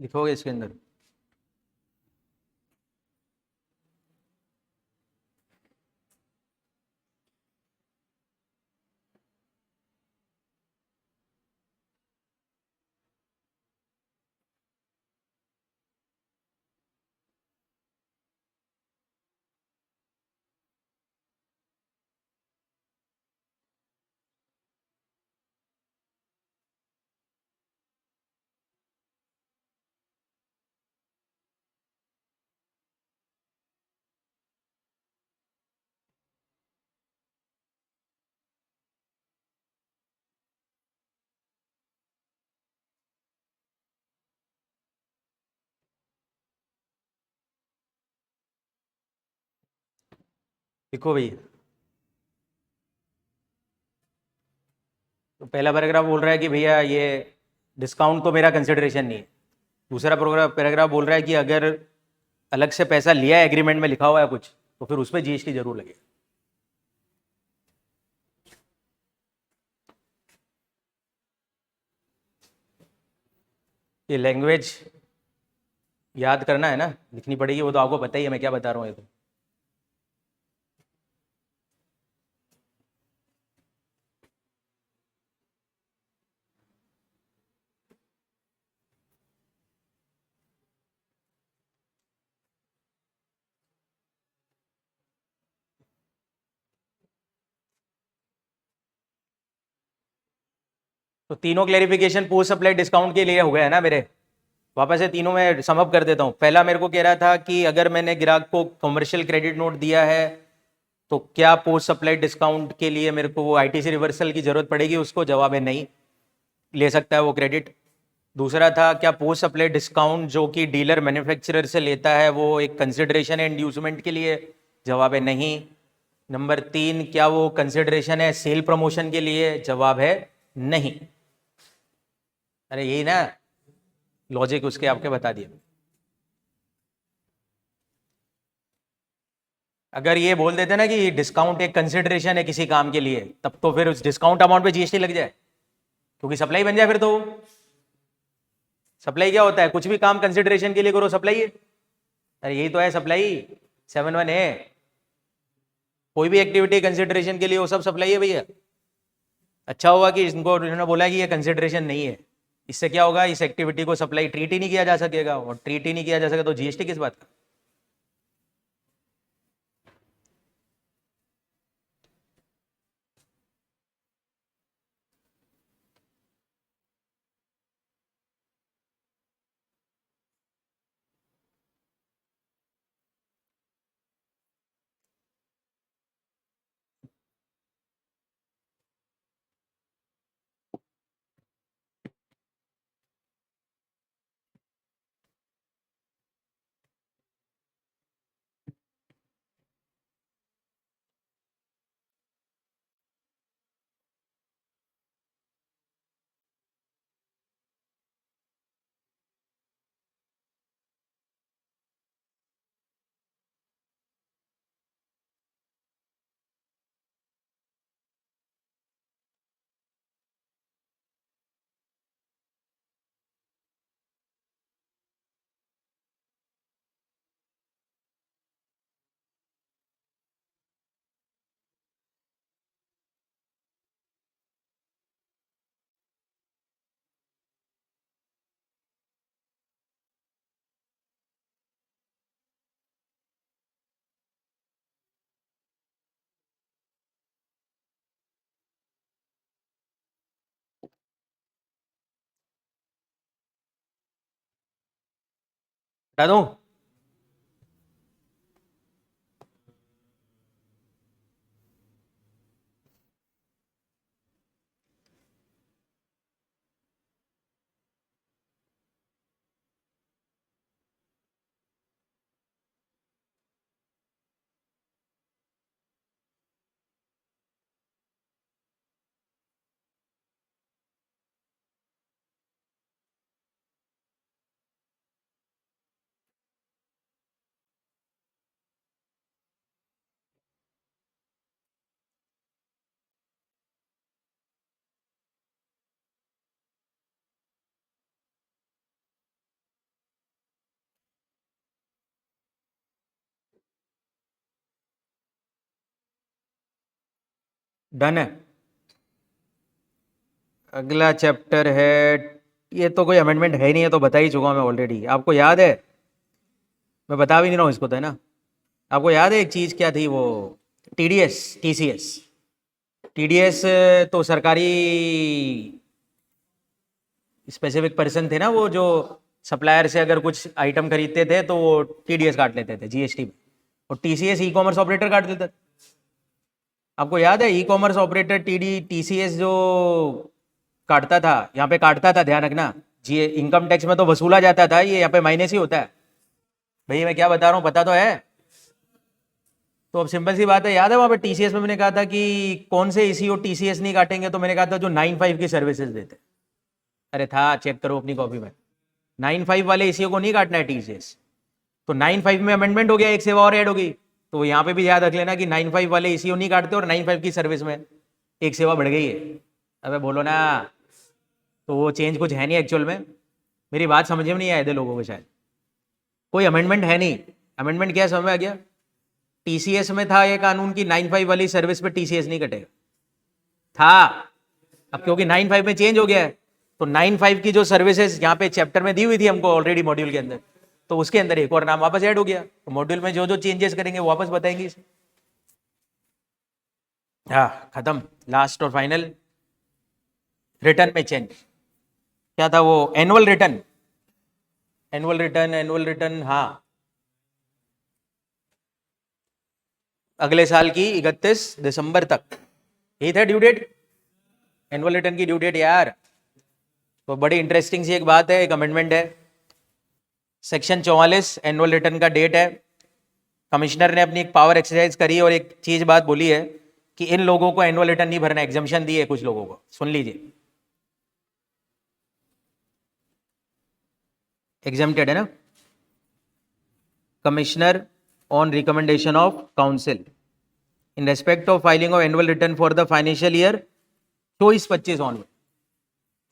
लिखोगे इसके अंदर? लिखो भैया। तो पहला पैराग्राफ बोल रहा है कि भैया ये डिस्काउंट तो मेरा कंसिडरेशन नहीं है। दूसरा प्रोग्राम पैराग्राफ बोल रहा है कि अगर अलग से पैसा लिया है, एग्रीमेंट में लिखा हुआ है कुछ, तो फिर उसमें जीएसटी जरूर लगेगा। ये लैंग्वेज याद करना है ना, लिखनी पड़ेगी, वो तो आपको पता ही है मैं क्या बता रहा हूँ ये तो तीनों क्लेरिफिकेशन पोस्ट सप्लाई डिस्काउंट के लिए हो गया है ना मेरे। वापस से तीनों में समअप कर देता हूँ। पहला मेरे को कह रहा था कि अगर मैंने ग्राहक को कमर्शियल क्रेडिट नोट दिया है तो क्या पोस्ट सप्लाई डिस्काउंट के लिए मेरे को वो आईटीसी रिवर्सल की जरूरत पड़ेगी उसको? जवाब है नहीं, ले सकता है वो क्रेडिट। दूसरा था क्या पोस्ट सप्लाई डिस्काउंट जो कि डीलर मैन्युफैक्चरर से लेता है वो एक कंसिडरेशन है इंड्यूसमेंट के लिए? जवाब है नहीं। नंबर 3, क्या वो कंसिडरेशन है सेल प्रमोशन के लिए? जवाब है नहीं। अरे यही ना लॉजिक उसके आपके बता दिए। अगर ये बोल देते ना कि डिस्काउंट एक कंसिडरेशन है किसी काम के लिए, तब तो फिर उस डिस्काउंट अमाउंट पे जीएसटी लग जाए, क्योंकि सप्लाई बन जाए फिर तो। सप्लाई क्या होता है? कुछ भी काम कंसिडरेशन के लिए करो, सप्लाई है। अरे यही तो है सप्लाई, 7(1) है। कोई भी एक्टिविटी कंसिडरेशन के लिए वो सब सप्लाई है भैया। अच्छा होगा कि इनको इन्होंने बोला कि ये कंसिडरेशन नहीं है। इससे क्या होगा, इस एक्टिविटी को सप्लाई ट्रीट ही नहीं किया जा सकेगा, और ट्रीट ही नहीं किया जा सकेगा तो जीएसटी किस बात का? बता दूं? डन है। अगला चैप्टर है, ये तो कोई अमेंडमेंट है ही नहीं, है तो बता ही चुका हूं मैं ऑलरेडी, आपको याद है? मैं बता भी नहीं रहा हूँ इसको तो, है ना? आपको याद है एक चीज़ क्या थी वो, टीडीएस, टीसीएस। टीडीएस तो सरकारी स्पेसिफिक पर्सन थे ना, वो जो सप्लायर से अगर कुछ आइटम खरीदते थे तो वो टीडीएस काट लेते थे जीएसटी में, और टीसीएस ई कॉमर्स ऑपरेटर काट देता था। आपको याद है ई कॉमर्स ऑपरेटर टीसीएस जो काटता था, यहाँ पे काटता था, ध्यान रखना, जी इनकम टैक्स में तो वसूला जाता था, ये यहाँ पे माइनस ही होता है। भैया मैं क्या बता रहा हूँ पता तो है? तो अब सिंपल सी बात है, याद है वहां पे टीसीएस में मैंने कहा था कि कौन से ईसीओ टीसीएस नहीं काटेंगे, तो मैंने कहा था जो 95 की सर्विसेज देते। अरे था, चेक करो अपनी कॉपी में, 95 वाले ईसीओ को नहीं काटना है टीसीएस। तो 95 में अमेंडमेंट हो गया, एक सेवा और ऐड हो गई, तो यहाँ पे भी याद रख लेना कि 95 वाले ईसीओ नहीं काटते, और 95 की सर्विस में एक सेवा बढ़ गई है। अबे बोलो ना। तो वो चेंज कुछ है नहीं एक्चुअल में, मेरी बात समझ में नहीं आए थे लोगों को शायद। कोई अमेंडमेंट है नहीं। अमेंडमेंट क्या है समझ में आ गया? टीसीएस में था ये कानून की 95 वाली सर्विस पे टीसीएस नहीं कटेगा, था। अब क्योंकि 95 में चेंज हो गया है, तो 95 की जो सर्विसेज यहाँ पे चैप्टर में दी हुई थी हमको ऑलरेडी मॉड्यूल के अंदर, तो उसके अंदर एक और नाम वापस ऐड हो गया, तो मॉड्यूल में जो जो चेंजेस करेंगे वो वापस बताएंगे इसे। हाँ खत्म, लास्ट और फाइनल, रिटर्न में चेंज। क्या था वो, annual return, annual return, annual return, हाँ, अगले साल की 31 दिसंबर तक, यही था ड्यू डेट, एनुअल रिटर्न की ड्यू डेट यार। तो बड़ी इंटरेस्टिंग सी एक बात है, एक अमेंडमेंट है, सेक्शन 44 एनुअल रिटर्न का डेट है। कमिश्नर ने अपनी एक पावर एक्सरसाइज करी और एक चीज बात बोली है कि इन लोगों को एनुअल रिटर्न नहीं भरना, एग्जाम्पशन दी है कुछ लोगों को, सुन लीजिए। एग्जाम्प्टेड है ना, commissioner on recommendation of council in respect of filing of annual return for the financial year 24-25 on,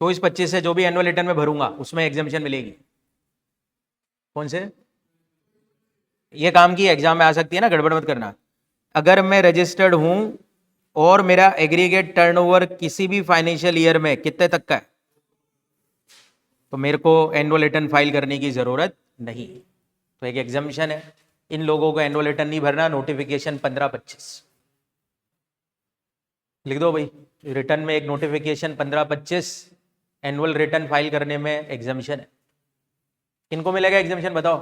24-25 से जो भी एनुअल रिटर्न में भरूंगा उसमें एग्जाम्पशन मिलेगी। कौन से? ये काम की एग्जाम में आ सकती है ना, गड़बड़ मत करना। अगर मैं रजिस्टर्ड हूं और मेरा एग्रीगेट टर्नओवर किसी भी फाइनेंशियल ईयर में कितने तक का है, तो मेरे को एनुअल रिटर्न फाइल करने की जरूरत नहीं। तो एक एग्जाम्पशन है, इन लोगों को एनुअल रिटर्न नहीं भरना, नोटिफिकेशन 15-25 लिख दो भाई। रिटर्न में एक नोटिफिकेशन 15-25, एनुअल रिटर्न फाइल करने में एग्जाम्पशन है। किनको मिलेगा एग्जाम्पशन बताओ?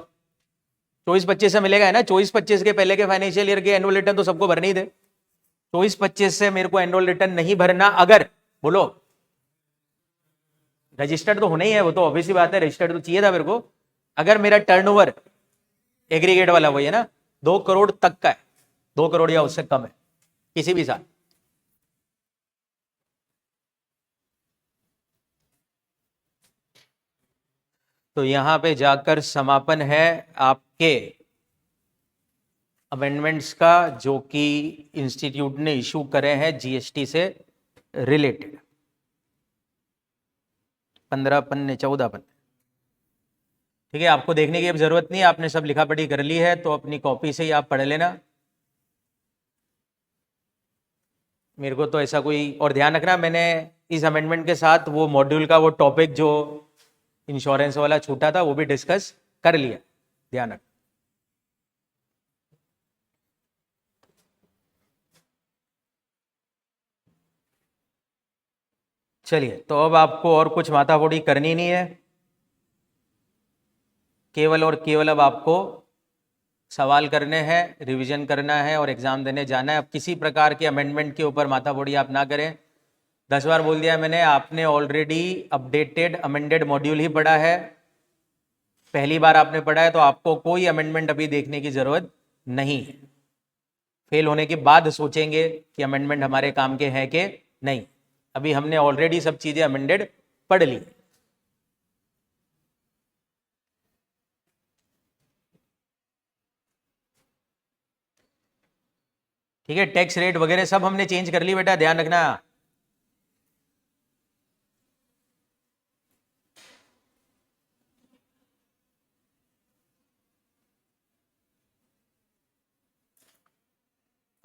24-25 से मिलेगा है ना, 24-25 के पहले के फाइनेंशियल ईयर के एनुअल रिटर्न तो सबको भरने ही थे। 24-25 से मेरे को एनुअल रिटर्न नहीं भरना, अगर बोलो रजिस्टर्ड तो होना ही है, वो तो ऑब्वियस ही बात है, रजिस्टर्ड तो चाहिए था मेरे को। अगर मेरा टर्नओवर एग्रीगेट वाला वही है ना, 2 करोड़ तक का है, 2 करोड़ या उससे कम है किसी भी साल, तो यहां पे जाकर समापन है आपके अमेंडमेंट्स का, जो कि इंस्टीट्यूट ने इशू करे हैं जीएसटी से रिलेटेड। 15 पन्ने, 14 पन्ने, ठीक है। आपको देखने की अब जरूरत नहीं है, आपने सब लिखा पढ़ी कर ली है, तो अपनी कॉपी से ही आप पढ़ लेना। मेरे को तो ऐसा कोई, और ध्यान रखना मैंने इस अमेंडमेंट के साथ वो मॉड्यूल का वो टॉपिक जो इंश्योरेंस वाला छूटा था वो भी डिस्कस कर लिया, ध्यान रखना। चलिए, तो अब आपको और कुछ माथाफोड़ी करनी नहीं है। केवल और केवल अब आपको सवाल करने हैं, रिवीजन करना है और एग्जाम देने जाना है। अब किसी प्रकार के अमेंडमेंट के ऊपर माथाफोड़ी आप ना करें। 10 बार बोल दिया मैंने, आपने ऑलरेडी अपडेटेड अमेंडेड मॉड्यूल ही पढ़ा है, पहली बार आपने पढ़ा है, तो आपको कोई अमेंडमेंट अभी देखने की जरूरत नहीं है। फेल होने के बाद सोचेंगे कि अमेंडमेंट हमारे काम के हैं कि नहीं। अभी हमने ऑलरेडी सब चीजें अमेंडेड पढ़ ली। ठीक है, टैक्स रेट वगैरह सब हमने चेंज कर ली बेटा, ध्यान रखना।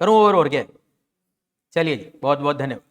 करूं और क्या? चलिए जी, बहुत बहुत धन्यवाद।